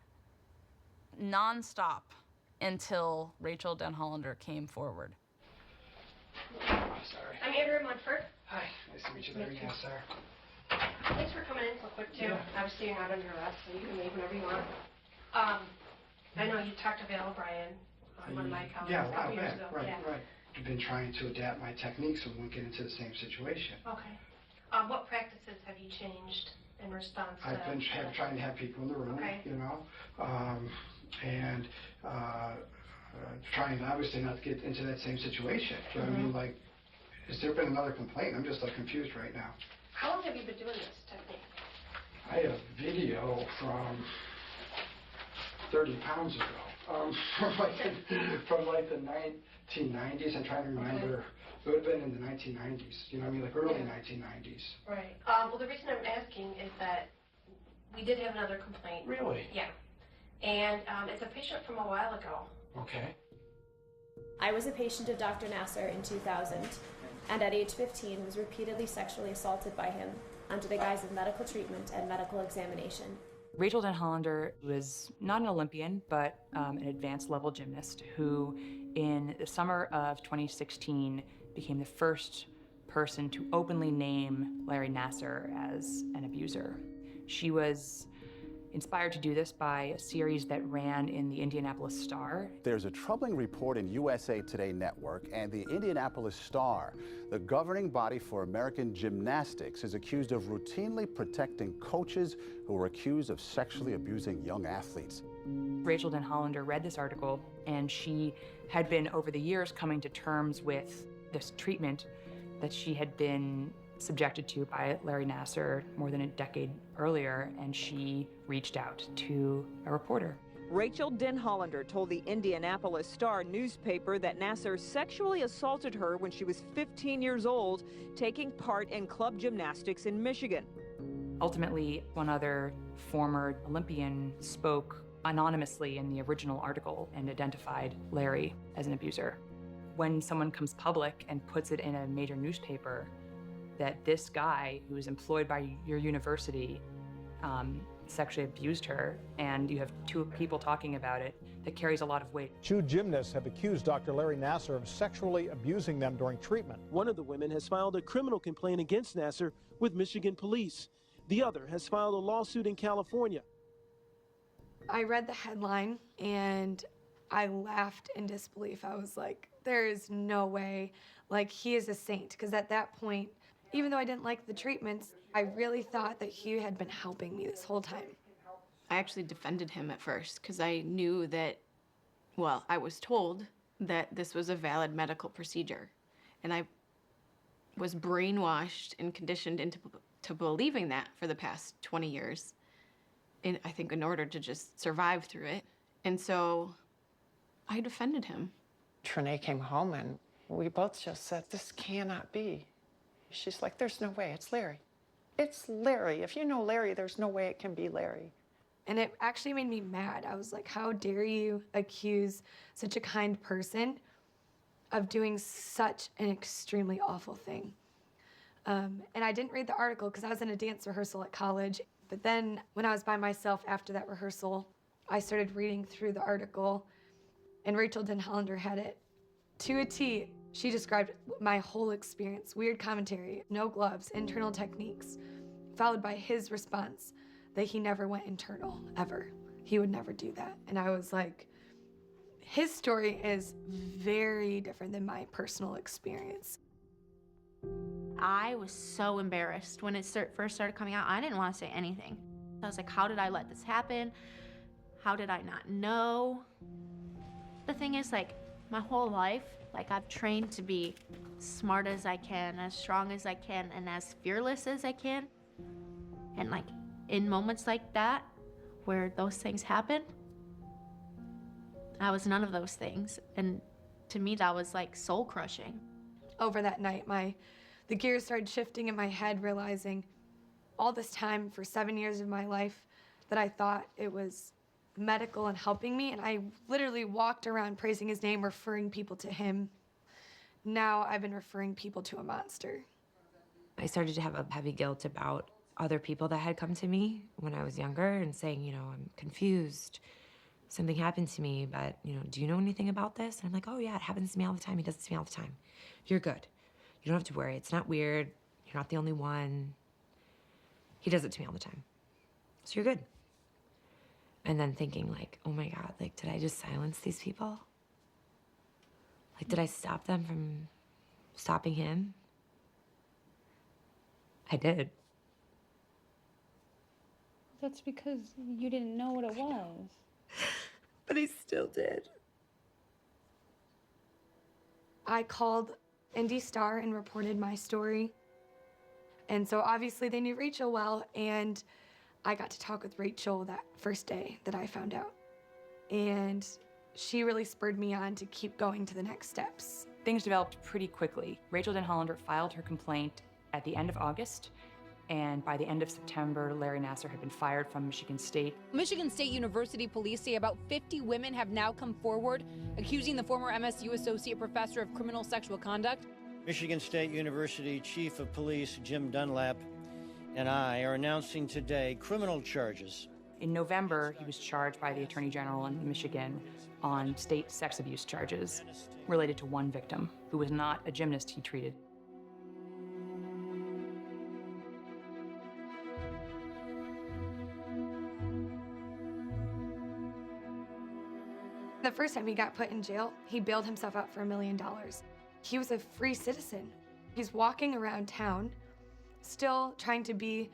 nonstop until Rachel Denhollander came forward. Sorry. I'm Andrea Munford. Hi, nice to meet you, Larry Nasser. Thanks for coming in so quick, too. Yeah. Obviously, you're not under arrest, so you can leave whenever you want. I know you talked to Val O'Brien, one of my colleagues, Yeah, a couple years right, ago. right, Yeah. right. I've been trying to adapt my techniques so we won't get into the same situation. Okay. What practices have you changed in response to... I've been trying to have people in the room, Okay. you know, and trying obviously not to get into that same situation. You know what I mean? Like, has there been another complaint? I'm just like confused right now. How long have you been doing this technique? I have video from 30 pounds ago, from like the 1990s. I'm trying to remember. It would have been in the 1990s. You know what I mean? Like early 1990s. Right. Well, the reason I'm asking is that we did have another complaint. Really? Yeah. And it's a patient from a while ago. Okay. I was a patient of Dr. Nasser in 2000, and at age 15 was repeatedly sexually assaulted by him under the guise of medical treatment and medical examination. Rachel Denhollander was not an Olympian, but an advanced level gymnast who, in the summer of 2016, became the first person to openly name Larry Nasser as an abuser. She was inspired to do this by a series that ran in the Indianapolis Star. There's a troubling report in USA Today Network, and the Indianapolis Star, the governing body for American gymnastics, is accused of routinely protecting coaches who were accused of sexually abusing young athletes. Rachel Denhollander read this article, and she had been, over the years, coming to terms with this treatment that she had been subjected to by Larry Nasser more than a decade earlier, and she reached out to a reporter. Rachel Denhollander told the Indianapolis Star newspaper that Nasser sexually assaulted her when she was 15 years old, taking part in club gymnastics in Michigan. Ultimately, one other former Olympian spoke anonymously in the original article and identified Larry as an abuser. When someone comes public and puts it in a major newspaper that this guy who is employed by your university sexually abused her, and you have two people talking about it, that carries a lot of weight. Two gymnasts have accused Dr. Larry Nasser of sexually abusing them during treatment. One of the women has filed a criminal complaint against Nasser with Michigan police. The other has filed a lawsuit in California. I read the headline and I laughed in disbelief. I was like, there is no way, like, he is a saint. Because at that point, even though I didn't like the treatments, I really thought that he had been helping me this whole time. I actually defended him at first because I knew that, well, I was told that this was a valid medical procedure. And I was brainwashed and conditioned into believing that for the past 20 years. And I think in order to just survive through it. And so I defended him. Trinae came home and we both just said, this cannot be. She's like, there's no way, it's Larry. It's Larry. If you know Larry, there's no way it can be Larry. And it actually made me mad. I was like, how dare you accuse such a kind person of doing such an extremely awful thing? And I didn't read the article because I was in a dance rehearsal at college. But then when I was by myself after that rehearsal, I started reading through the article, and Rachel Denhollander had it to a T. She described my whole experience, weird commentary, no gloves, internal techniques, followed by his response that he never went internal, ever. He would never do that. And I was like, his story is very different than my personal experience. I was so embarrassed when it first started coming out. I didn't want to say anything. I was like, how did I let this happen? How did I not know? The thing is, like, my whole life, like, I've trained to be smart as I can, as strong as I can, and as fearless as I can. And, like, in moments like that, where those things happen, I was none of those things. And to me, that was, like, soul-crushing. Over that night, the gears started shifting in my head, realizing all this time for 7 years of my life that I thought it was medical and helping me, and I literally walked around praising his name, referring people to him. Now I've been referring people to a monster. I started to have a heavy guilt about other people that had come to me when I was younger and saying, you know, I'm confused. Something happened to me, but, you know, do you know anything about this? And I'm like, oh yeah, it happens to me all the time. He does it to me all the time. You're good. You don't have to worry. It's not weird. You're not the only one. He does it to me all the time. So you're good. And then thinking like, oh my God, like, did I just silence these people? Like, did I stop them from stopping him? I did. That's because you didn't know what it was. But I still did. I called Indy Star and reported my story. And so obviously they knew Rachel well, and I got to talk with Rachel that first day that I found out. And she really spurred me on to keep going to the next steps. Things developed pretty quickly. Rachel Denhollander filed her complaint at the end of August, and by the end of September, Larry Nasser had been fired from Michigan State. Michigan State University police say about 50 women have now come forward accusing the former MSU associate professor of criminal sexual conduct. Michigan State University Chief of Police Jim Dunlap and I are announcing today criminal charges. In November, he was charged by the Attorney General in Michigan on state sex abuse charges related to one victim who was not a gymnast he treated. The first time he got put in jail, he bailed himself out for $1 million. He was a free citizen. He's walking around town, still trying to be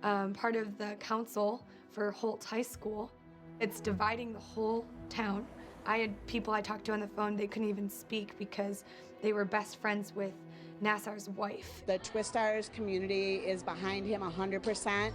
part of the council for Holt High School. It's dividing the whole town. I had people I talked to on the phone, they couldn't even speak because they were best friends with Nassar's wife. The Twistars community is behind him 100%,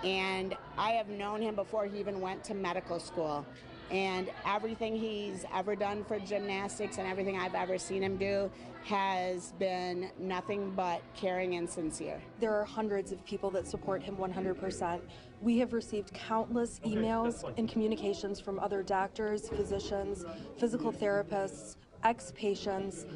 and I have known him before he even went to medical school. And everything he's ever done for gymnastics and everything I've ever seen him do has been nothing but caring and sincere. There are hundreds of people that support him 100%. We have received countless emails and communications from other doctors, physicians, physical therapists, ex-patients,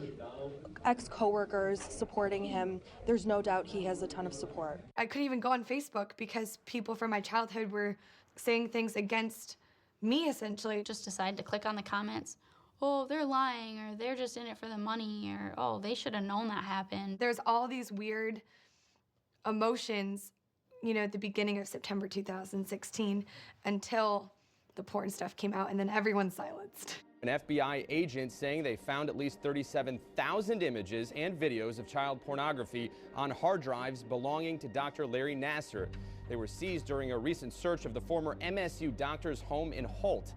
ex-coworkers supporting him. There's no doubt he has a ton of support. I couldn't even go on Facebook because people from my childhood were saying things against me, essentially. Just decided to click on the comments. Oh, they're lying, or they're just in it for the money, or oh, they should have known that happened. There's all these weird emotions, you know, at the beginning of September 2016 until the porn stuff came out, and then everyone's silenced. An FBI agent saying they found at least 37,000 images and videos of child pornography on hard drives belonging to Dr. Larry Nassar. They were seized during a recent search of the former MSU doctor's home in Holt.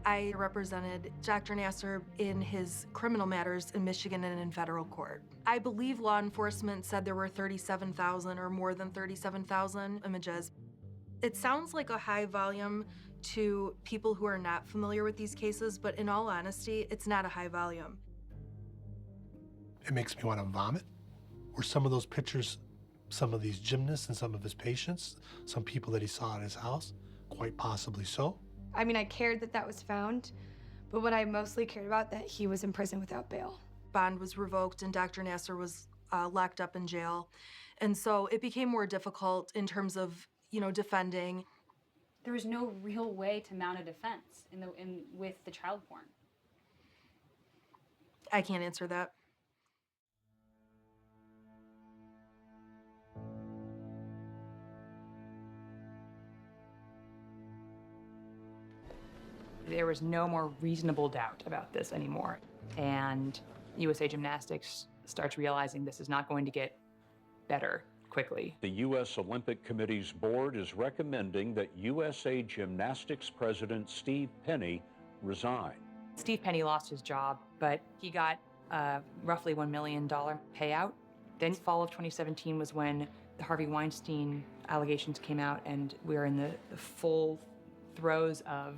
I represented Dr. Nassar in his criminal matters in Michigan and in federal court. I believe law enforcement said there were 37,000 or more than 37,000 images. It sounds like a high volume to people who are not familiar with these cases, but in all honesty, it's not a high volume. It makes me want to vomit. Were some of those pictures, some of these gymnasts and some of his patients, some people that he saw at his house? Quite possibly so. I mean, I cared that that was found, but what I mostly cared about, that he was in prison without bail. Bond was revoked and Dr. Nassar was locked up in jail. And so it became more difficult in terms of, you know, defending. There was no real way to mount a defense with the child porn. I can't answer that. There was no more reasonable doubt about this anymore. And USA Gymnastics starts realizing this is not going to get better quickly. The U.S. Olympic Committee's board is recommending that USA Gymnastics President Steve Penny resign. Steve Penny lost his job, but he got a roughly $1 million payout. Then fall of 2017 was when the Harvey Weinstein allegations came out, and we're in the full throes of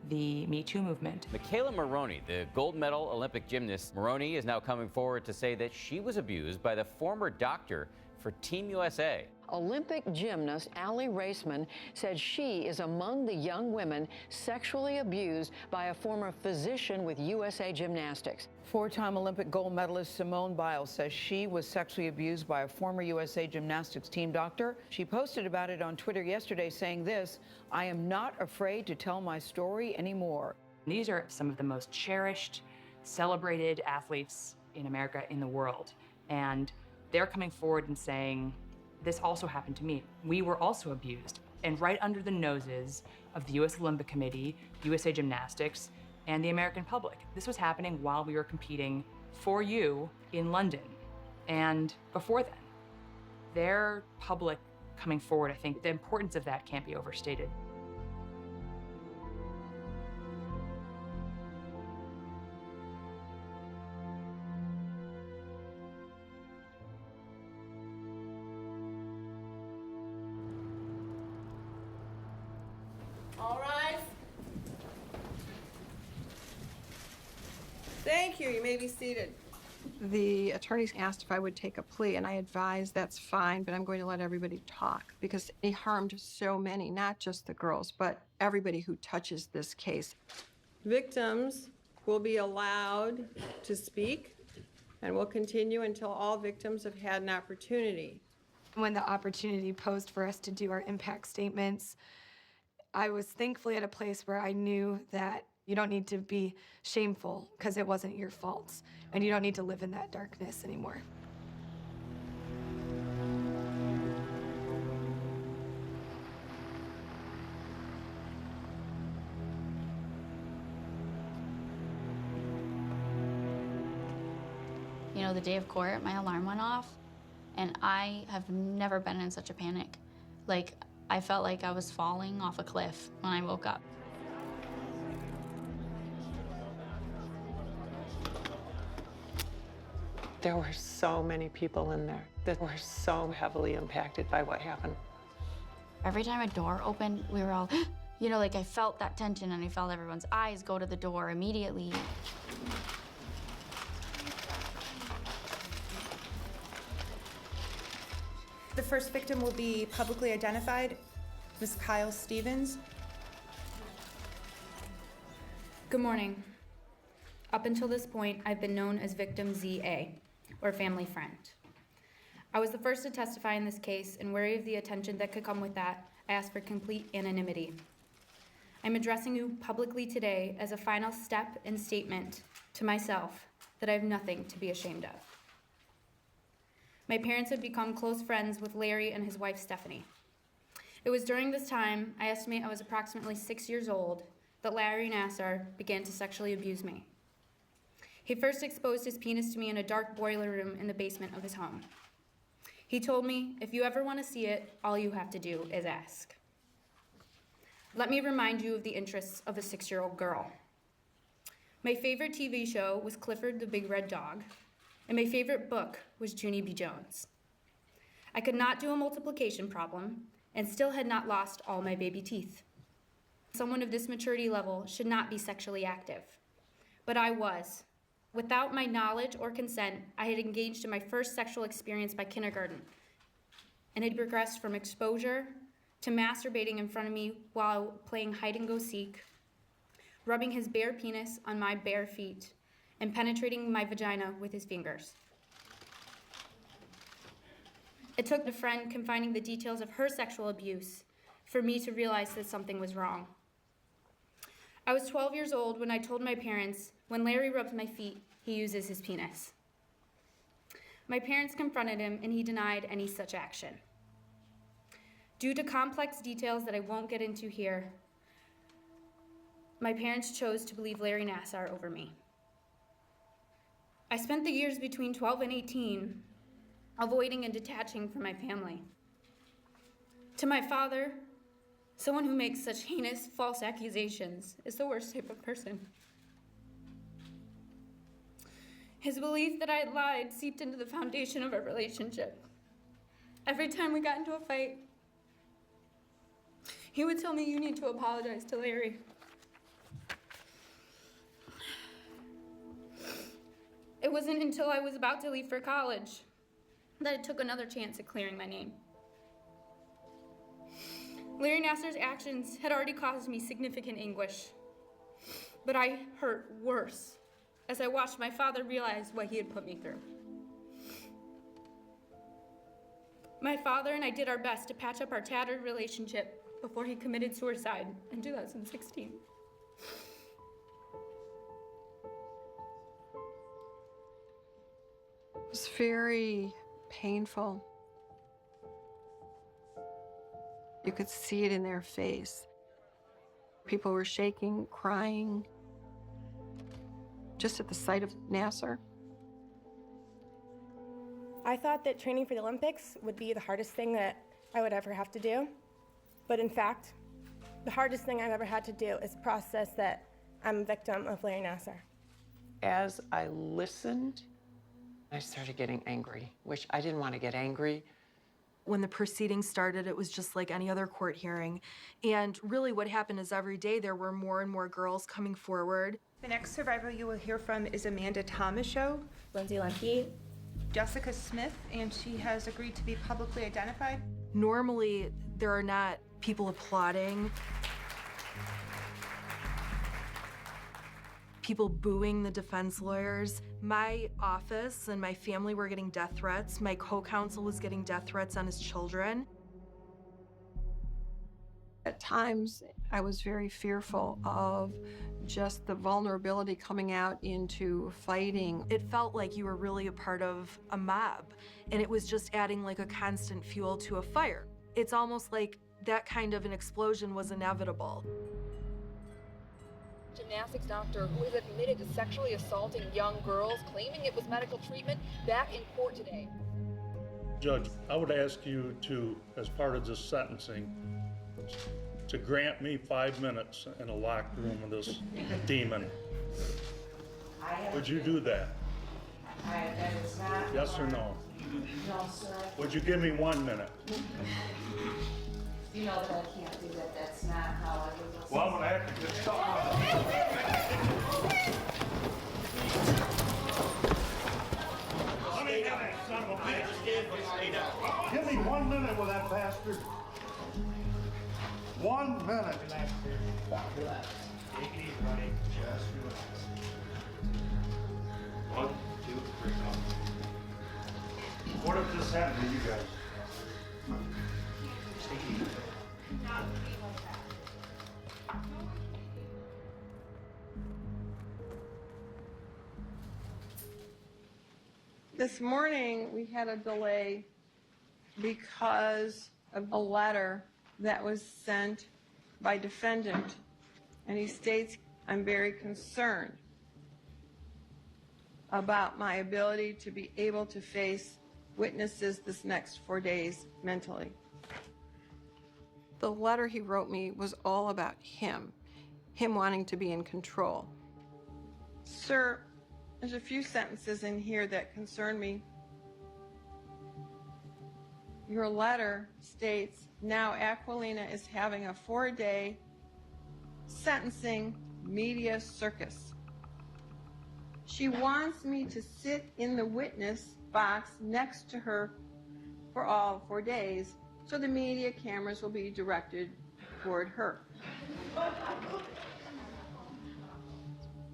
the Me Too movement. Michaela Maroney, the gold medal Olympic gymnast. Maroney is now coming forward to say that she was abused by the former doctor for Team USA. Olympic gymnast Allie Raceman said she is among the young women sexually abused by a former physician with USA Gymnastics. Four-time Olympic gold medalist Simone Biles says she was sexually abused by a former USA Gymnastics team doctor. She posted about it on Twitter yesterday saying this, "I am not afraid to tell my story anymore." These are some of the most cherished, celebrated athletes in America, in the world. And they're coming forward and saying, this also happened to me. We were also abused. And right under the noses of the U.S. Olympic Committee, USA Gymnastics, and the American public. This was happening while we were competing for you in London. And before then, their public coming forward, I think the importance of that can't be overstated. All rise. Thank you. You may be seated. The attorneys asked if I would take a plea, and I advised that's fine, but I'm going to let everybody talk because he harmed so many, not just the girls, but everybody who touches this case. Victims will be allowed to speak and will continue until all victims have had an opportunity. When the opportunity posed for us to do our impact statements, I was thankfully at a place where I knew that you don't need to be shameful because it wasn't your fault, and you don't need to live in that darkness anymore. You know, the day of court, my alarm went off, and I have never been in such a panic. Like, I felt like I was falling off a cliff when I woke up. There were so many people in there that were so heavily impacted by what happened. Every time a door opened, we were all, You know, like I felt that tension and I felt everyone's eyes go to the door immediately. The first victim will be publicly identified, Ms. Kyle Stevens. Good morning. Up until this point, I've been known as victim ZA, or family friend. I was the first to testify in this case, and wary of the attention that could come with that, I asked for complete anonymity. I'm addressing you publicly today as a final step and statement to myself that I have nothing to be ashamed of. My parents had become close friends with Larry and his wife, Stephanie. It was during this time, I estimate I was approximately 6 years old, that Larry Nassar began to sexually abuse me. He first exposed his penis to me in a dark boiler room in the basement of his home. He told me, if you ever want to see it, all you have to do is ask. Let me remind you of the interests of a 6-year-old girl. My favorite TV show was Clifford the Big Red Dog, and my favorite book was Junie B. Jones. I could not do a multiplication problem and still had not lost all my baby teeth. Someone of this maturity level should not be sexually active, but I was. Without my knowledge or consent, I had engaged in my first sexual experience by kindergarten, and it progressed from exposure to masturbating in front of me while playing hide-and-go-seek, rubbing his bare penis on my bare feet, and penetrating my vagina with his fingers. It took a friend confining the details of her sexual abuse for me to realize that something was wrong. I was 12 years old when I told my parents, when Larry rubs my feet, he uses his penis. My parents confronted him and he denied any such action. Due to complex details that I won't get into here, my parents chose to believe Larry Nassar over me. I spent the years between 12 and 18 avoiding and detaching from my family. To my father, someone who makes such heinous, false accusations is the worst type of person. His belief that I had lied seeped into the foundation of our relationship. Every time we got into a fight, he would tell me, "You need to apologize to Larry." It wasn't until I was about to leave for college that I took another chance at clearing my name. Larry Nassar's actions had already caused me significant anguish, but I hurt worse as I watched my father realize what he had put me through. My father and I did our best to patch up our tattered relationship before he committed suicide in 2016. It was very painful. You could see it in their face. People were shaking, crying, just at the sight of Nassar. I thought that training for the Olympics would be the hardest thing that I would ever have to do. But in fact, the hardest thing I've ever had to do is process that I'm a victim of Larry Nassar. As I listened, I started getting angry, which I didn't want to get angry. When the proceedings started, it was just like any other court hearing. And really what happened is every day there were more and more girls coming forward. The next survivor you will hear from is Amanda Thomas, Lindsay Lemke, Jessica Smith, and she has agreed to be publicly identified. Normally, there are not people applauding, people booing the defense lawyers. My office and my family were getting death threats. My co-counsel was getting death threats on his children. At times, I was very fearful of just the vulnerability coming out into fighting. It felt like you were really a part of a mob, and it was just adding like a constant fuel to a fire. It's almost like that kind of an explosion was inevitable. Gymnastics doctor who is admitted to sexually assaulting young girls, claiming it was medical treatment, back in court today. Judge, I would ask you to, as part of this sentencing, to grant me 5 minutes in a locked room with this demon. Would you do that? Yes or no? No, sir. Would you give me 1 minute? You know that I can't do that. That's not how I was. Well, I'm gonna have to just stop. Let me have that son of a bitch. Give me 1 minute with that bastard. 1 minute. Relax, relax. Take it easy, buddy. Just relax. 1, 2, 3, go. What if this happened to you guys? Take it easy. This morning, we had a delay because of a letter that was sent by defendant, and he states, "I'm very concerned about my ability to be able to face witnesses this next 4 days mentally." The letter he wrote me was all about him wanting to be in control. Sir, there's a few sentences in here that concern me. Your letter states, "Now Aquilina is having a 4-day sentencing media circus. She wants me to sit in the witness box next to her for all 4 days, so the media cameras will be directed toward her."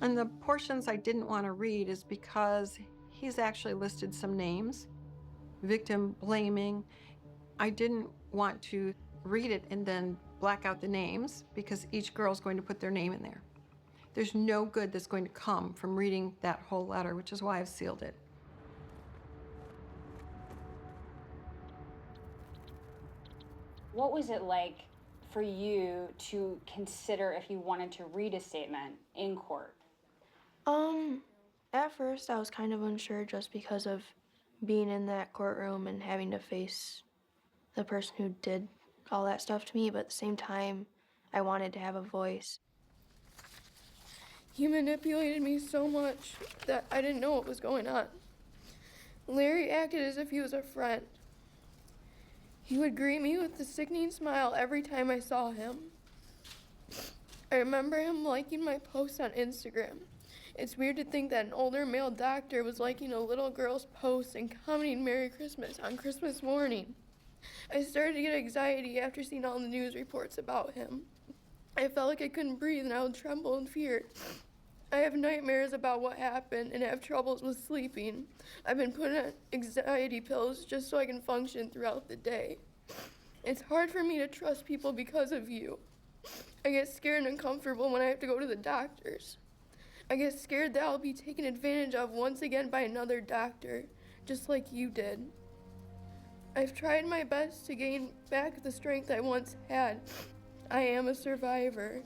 And the portions I didn't want to read is because he's actually listed some names, victim blaming. I didn't want to read it and then black out the names because each girl's going to put their name in there. There's no good that's going to come from reading that whole letter, which is why I've sealed it. What was it like for you to consider if you wanted to read a statement in court? At first I was kind of unsure just because of being in that courtroom and having to face the person who did all that stuff to me, but at the same time, I wanted to have a voice. He manipulated me so much that I didn't know what was going on. Larry acted as if he was a friend. He would greet me with a sickening smile every time I saw him. I remember him liking my posts on Instagram. It's weird to think that an older male doctor was liking a little girl's post and commenting Merry Christmas on Christmas morning. I started to get anxiety after seeing all the news reports about him. I felt like I couldn't breathe and I would tremble in fear. I have nightmares about what happened and have troubles with sleeping. I've been put on anxiety pills just so I can function throughout the day. It's hard for me to trust people because of you. I get scared and uncomfortable when I have to go to the doctors. I get scared that I'll be taken advantage of once again by another doctor, just like you did. I've tried my best to gain back the strength I once had. I am a survivor.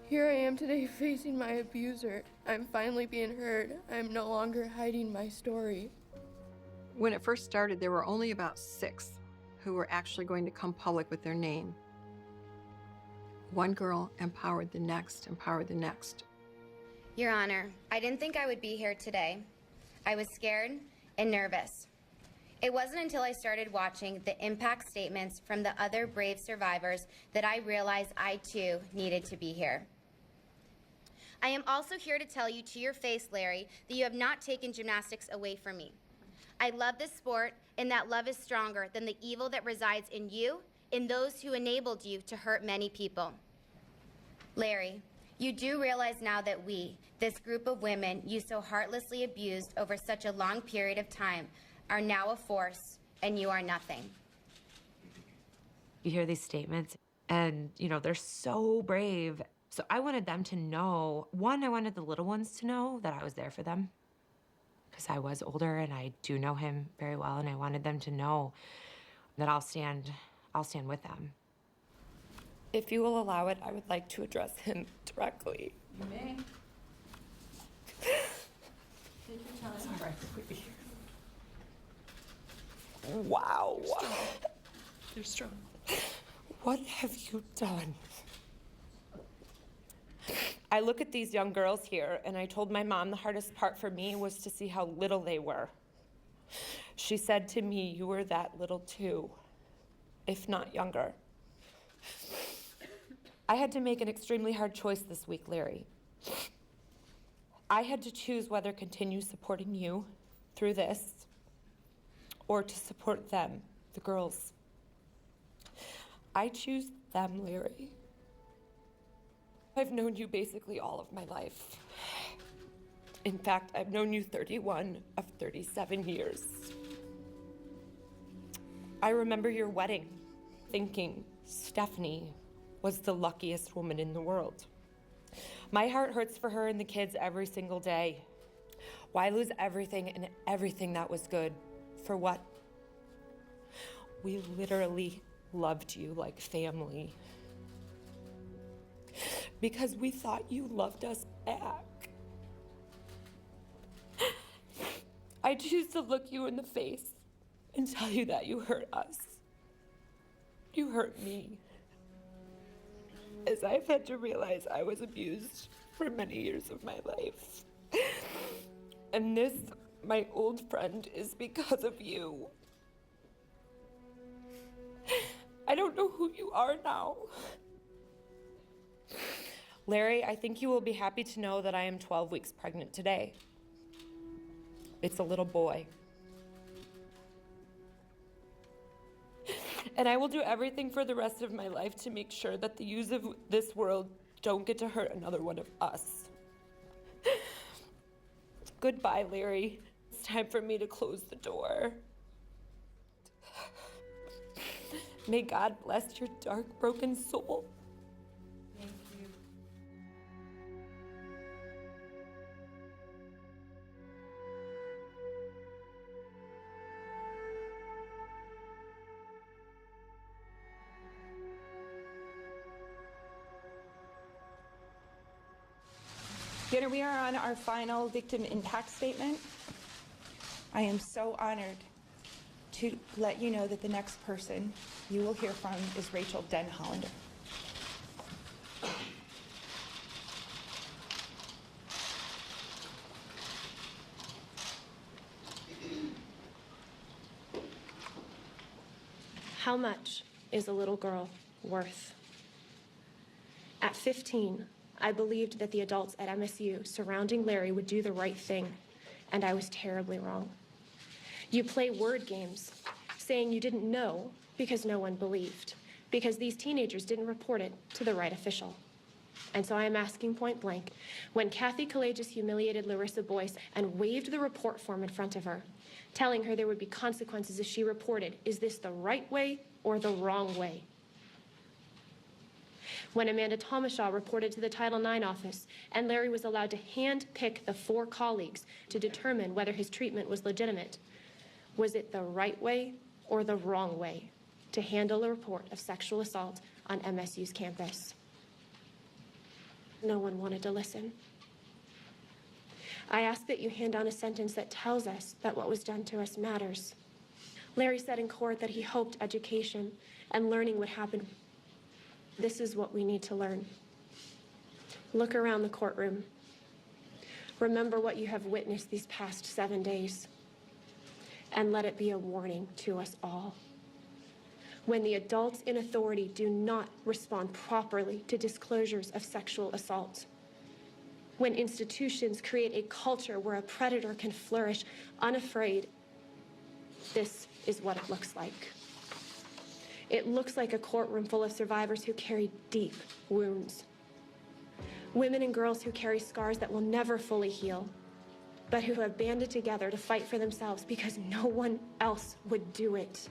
Here I am today facing my abuser. I'm finally being heard. I'm no longer hiding my story. When it first started, there were only about 6 who were actually going to come public with their name. One girl empowered the next, empowered the next. Your Honor, I didn't think I would be here today. I was scared and nervous. It wasn't until I started watching the impact statements from the other brave survivors that I realized I too needed to be here. I am also here to tell you to your face, Larry, that you have not taken gymnastics away from me. I love this sport, and that love is stronger than the evil that resides in you and those who enabled you to hurt many people. Larry, you do realize now that we, this group of women you so heartlessly abused over such a long period of time, are now a force, and you are nothing. You hear these statements, and, they're so brave. So I wanted them to know, one, I wanted the little ones to know that I was there for them, because I was older, and I do know him very well, and I wanted them to know that I'll stand with them. If you will allow it, I would like to address him directly. You may. Take your time. It's all right. Wow. You're strong. What have you done? I look at these young girls here, and I told my mom the hardest part for me was to see how little they were. She said to me, "You were that little too, if not younger." I had to make an extremely hard choice this week, Larry. I had to choose whether to continue supporting you through this or to support them, the girls. I choose them, Larry. I've known you basically all of my life. In fact, I've known you 31 of 37 years. I remember your wedding, thinking Stephanie was the luckiest woman in the world. My heart hurts for her and the kids every single day. Why lose everything and everything that was good? For what? We literally loved you like family. Because we thought you loved us back. I choose to look you in the face and tell you that you hurt us. You hurt me. As I've had to realize I was abused for many years of my life. And this, my old friend, is because of you. I don't know who you are now. Larry, I think you will be happy to know that I am 12 weeks pregnant today. It's a little boy. And I will do everything for the rest of my life to make sure that the youths of this world don't get to hurt another one of us. Goodbye, Larry. It's time for me to close the door. May God bless your dark, broken soul. Thank you. Dinner, we are on our final victim impact statement. I am so honored to let you know that the next person you will hear from is Rachel Den Hollander. How much is a little girl worth? At 15, I believed that the adults at MSU surrounding Larry would do the right thing, and I was terribly wrong. You play word games, saying you didn't know because no one believed, because these teenagers didn't report it to the right official. And so I am asking point blank, when Kathy Collages humiliated Larissa Boyce and waved the report form in front of her, telling her there would be consequences if she reported, is this the right way or the wrong way? When Amanda Thomashaw reported to the Title IX office and Larry was allowed to hand-pick the 4 colleagues to determine whether his treatment was legitimate, was it the right way or the wrong way to handle a report of sexual assault on MSU's campus? No one wanted to listen. I ask that you hand down a sentence that tells us that what was done to us matters. Larry said in court that he hoped education and learning would happen. This is what we need to learn. Look around the courtroom. Remember what you have witnessed these past 7 days. And let it be a warning to us all. When the adults in authority do not respond properly to disclosures of sexual assault, when institutions create a culture where a predator can flourish unafraid, this is what it looks like. It looks like a courtroom full of survivors who carry deep wounds. Women and girls who carry scars that will never fully heal, but who have banded together to fight for themselves because no one else would do it.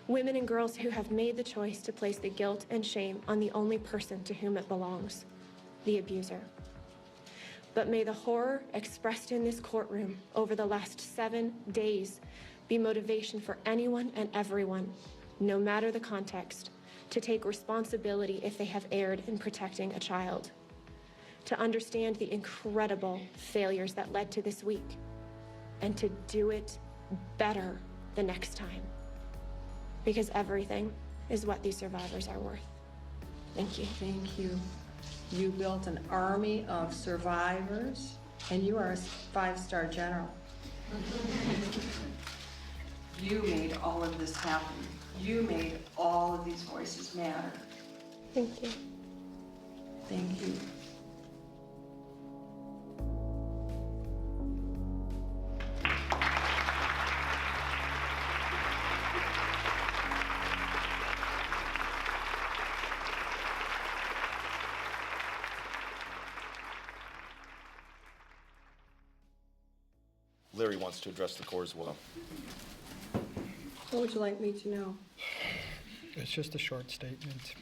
Women and girls who have made the choice to place the guilt and shame on the only person to whom it belongs, the abuser. But may the horror expressed in this courtroom over the last 7 days be motivation for anyone and everyone, no matter the context, to take responsibility if they have erred in protecting a child, to understand the incredible failures that led to this week, and to do it better the next time. Because everything is what these survivors are worth. Thank you. Thank you. You built an army of survivors, and you are a 5-star general. You made all of this happen. You made all of these voices matter. Thank you. Thank you. Larry wants to address the court as well. What would you like me to know? It's just a short statement.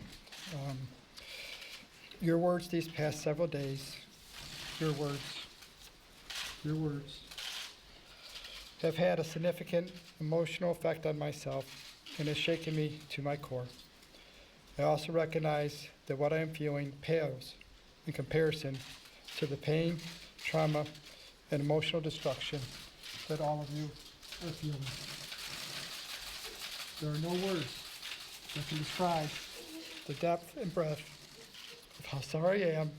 Your words these past several days, your words, have had a significant emotional effect on myself and has shaken me to my core. I also recognize that what I am feeling pales in comparison to the pain, trauma, and emotional destruction that all of you are feeling. There are no words that can describe the depth and breadth of how sorry I am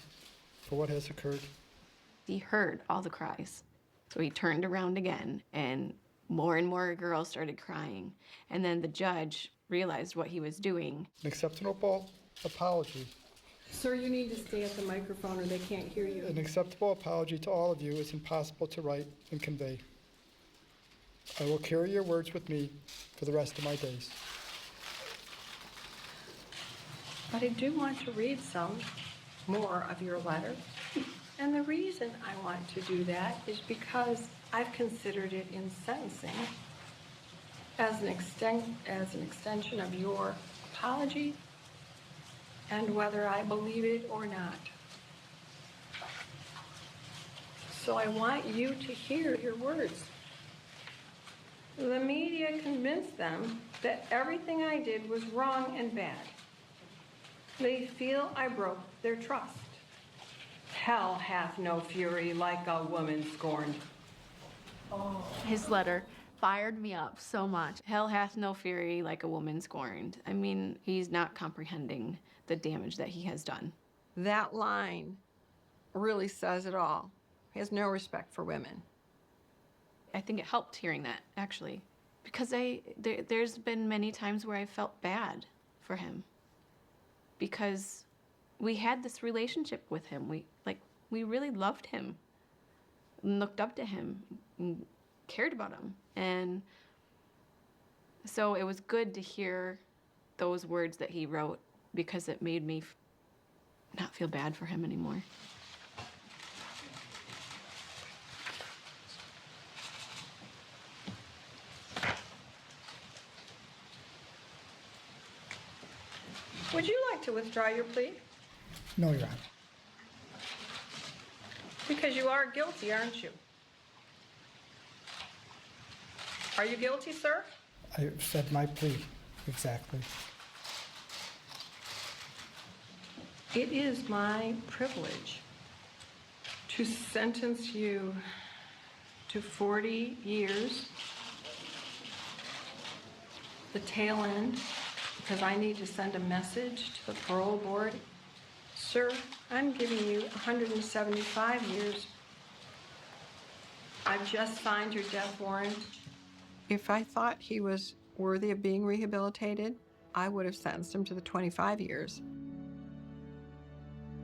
for what has occurred. He heard all the cries. So he turned around again, and more girls started crying. And then the judge realized what he was doing. An acceptable apology. Sir, you need to stay at the microphone or they can't hear you. An acceptable apology to all of you is impossible to write and convey. I will carry your words with me for the rest of my days. But I do want to read some more of your letter. And the reason I want to do that is because I've considered it in sentencing as an extension of your apology and whether I believe it or not. So I want you to hear your words. The media convinced them that everything I did was wrong and bad. They feel I broke their trust. Hell hath no fury like a woman scorned. His letter fired me up so much. Hell hath no fury like a woman scorned. I mean, he's not comprehending the damage that he has done. That line really says it all. He has no respect for women. I think it helped hearing that, actually, because there's been many times where I felt bad for him because we had this relationship with him. We really loved him, and looked up to him, and cared about him. And so it was good to hear those words that he wrote because it made me not feel bad for him anymore. Would you like to withdraw your plea? No, Your Honor. Because you are guilty, aren't you? Are you guilty, sir? I said my plea, exactly. It is my privilege to sentence you to 40 years, the tail end, because I need to send a message to the parole board. Sir, I'm giving you 175 years. I've just signed your death warrant. If I thought he was worthy of being rehabilitated, I would have sentenced him to the 25 years.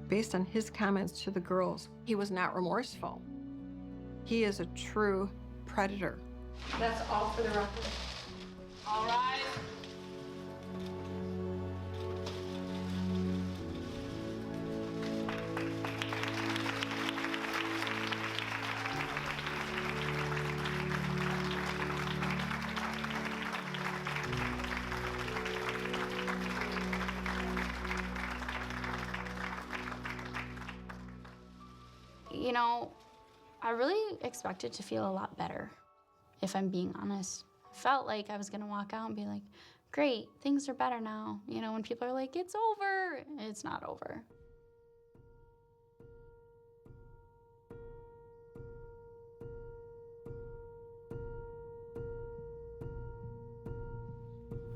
Based on his comments to the girls, he was not remorseful. He is a true predator. That's all for the record. All right. You know, I really expected to feel a lot better, if I'm being honest. I felt like I was gonna walk out and be like, great, things are better now. You know, when people are like, it's over, it's not over.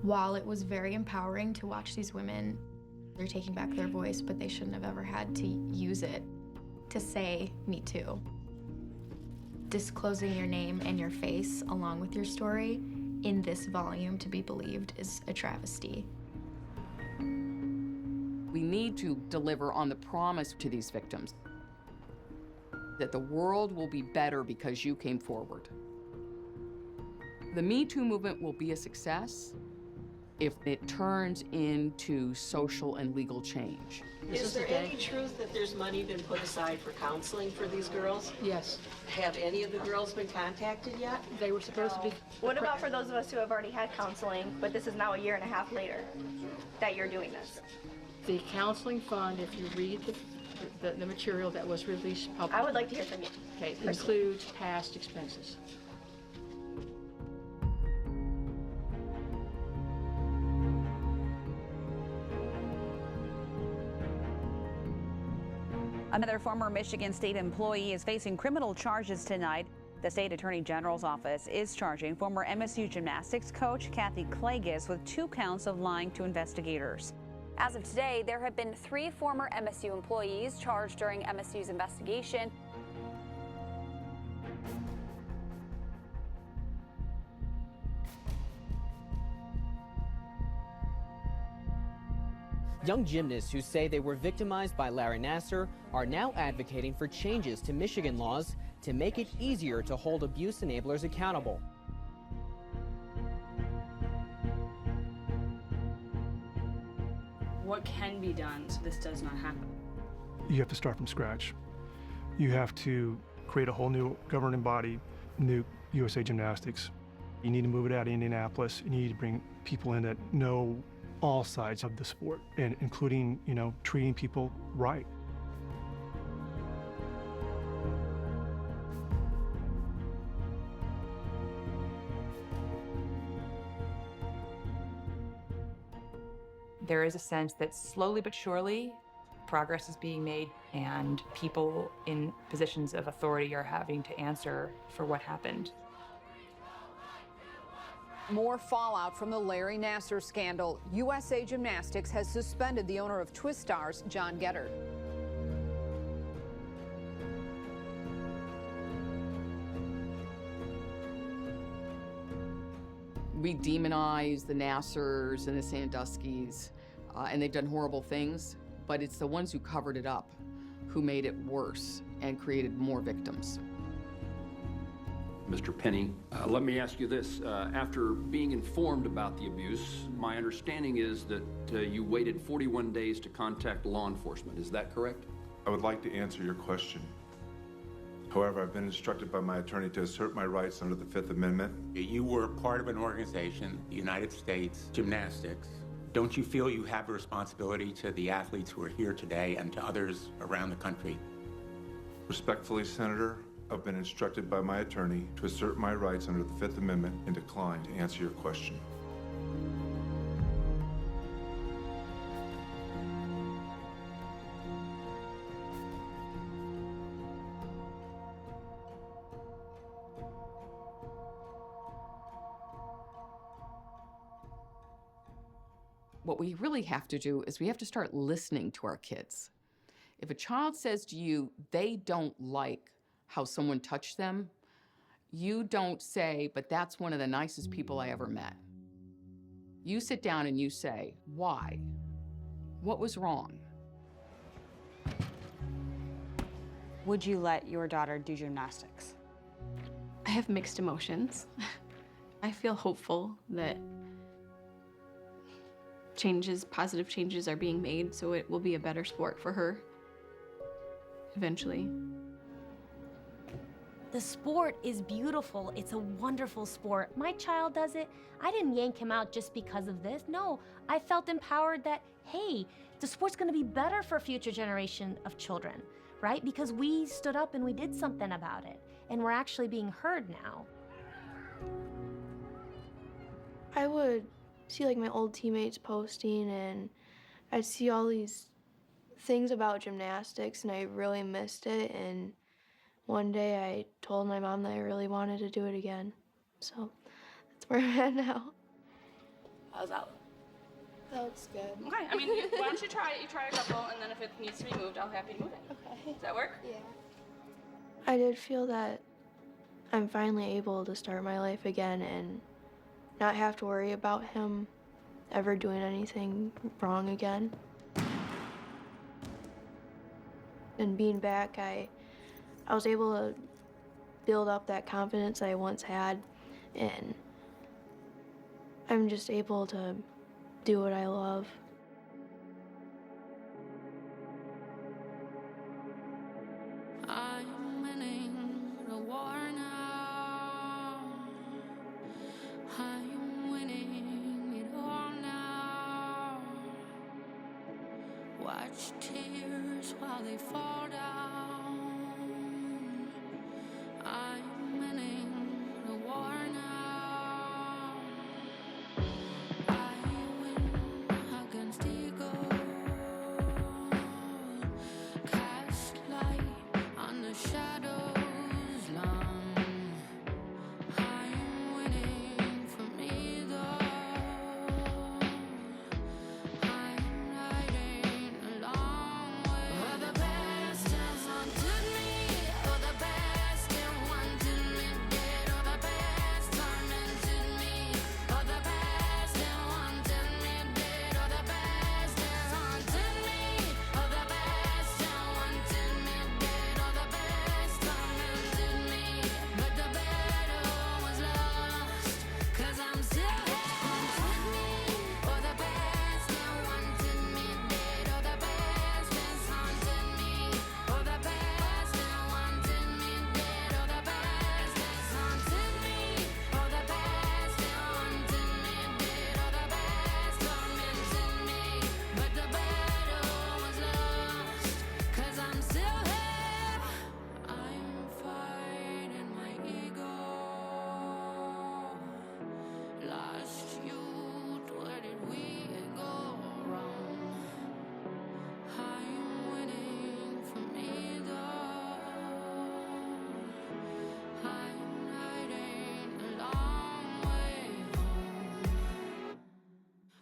While it was very empowering to watch these women, they're taking back their voice, but they shouldn't have ever had to use it to say, me too. Disclosing your name and your face along with your story in this volume to be believed is a travesty. We need to deliver on the promise to these victims that the world will be better because you came forward. The Me Too movement will be a success if it turns into social and legal change. Is there any truth that there's money been put aside for counseling for these girls? Yes. Have any of the girls been contacted yet? They were supposed to be. What about for those of us who have already had counseling, but this is now a year and a half later that you're doing this? The counseling fund, if you read the material that was released publicly. I would like to hear from you. Okay, includes past expenses. Another former Michigan State employee is facing criminal charges tonight. The state attorney general's office is charging former MSU gymnastics coach Kathy Klages with 2 counts of lying to investigators. As of today, there have been 3 former MSU employees charged during MSU's investigation. Young gymnasts who say they were victimized by Larry Nassar are now advocating for changes to Michigan laws to make it easier to hold abuse enablers accountable. What can be done so this does not happen? You have to start from scratch. You have to create a whole new governing body, new USA Gymnastics. You need to move it out of Indianapolis, and you need to bring people in that know all sides of the sport, and including, treating people right. There is a sense that slowly but surely progress is being made, and people in positions of authority are having to answer for what happened. More fallout from the Larry Nassar scandal. USA Gymnastics has suspended the owner of Twistars, John Geddard. We demonize the Nassars and the Sandusky's, and they've done horrible things, but it's the ones who covered it up who made it worse and created more victims. Mr. Penny, let me ask you this. After being informed about the abuse, my understanding is that you waited 41 days to contact law enforcement. Is that correct? I would like to answer your question. However, I've been instructed by my attorney to assert my rights under the Fifth Amendment. You were part of an organization, the United States Gymnastics. Don't you feel you have a responsibility to the athletes who are here today and to others around the country? Respectfully, Senator, I've been instructed by my attorney to assert my rights under the Fifth Amendment and decline to answer your question. What we really have to do is we have to start listening to our kids. If a child says to you they don't like how someone touched them, you don't say, but that's one of the nicest people I ever met. You sit down and you say, why? What was wrong? Would you let your daughter do gymnastics? I have mixed emotions. I feel hopeful that positive changes are being made, so it will be a better sport for her eventually. The sport is beautiful. It's a wonderful sport. My child does it. I didn't yank him out just because of this. No, I felt empowered that, hey, the sport's gonna be better for a future generation of children, right? Because we stood up and we did something about it, and we're actually being heard now. I would see like my old teammates posting, and I'd see all these things about gymnastics, and I really missed it. And one day I told my mom that I really wanted to do it again. So that's where I'm at now. How's that? That looks good. Okay, I mean, why don't you try it? You try a couple, and then if it needs to be moved, I'll have you move it. Okay. Does that work? Yeah. I did feel that I'm finally able to start my life again and not have to worry about him ever doing anything wrong again. And being back, I was able to build up that confidence I once had, and I'm just able to do what I love. I'm winning the war now. I'm winning it all now. Watch tears while they fall down. I'm winning the war now. I win against ego. Cast light on the shadows long. I'm winning from ego. I'm riding a long way. Oh, the past has haunted me. Oh, the past it wanted me dead. Oh, the past tormented me. Oh, the past it wanted me dead. Oh, the past has haunted me. Oh, the past it wanted me dead. Oh, the past tormented me. But the battle was lost, 'cause I'm still here. Oh, the past it wanted me dead. Oh, the past has haunted me. Oh, the past it wanted me dead. Oh, the past has haunted me. Oh, the past it wanted me dead. Oh, the past tormented me. But the battle was lost, 'cause I'm still here. I'm fighting my ego. Lost youth, where did we go wrong? I'm winning from ego. I'm riding a long way home.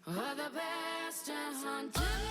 Oh, the past has haunted me.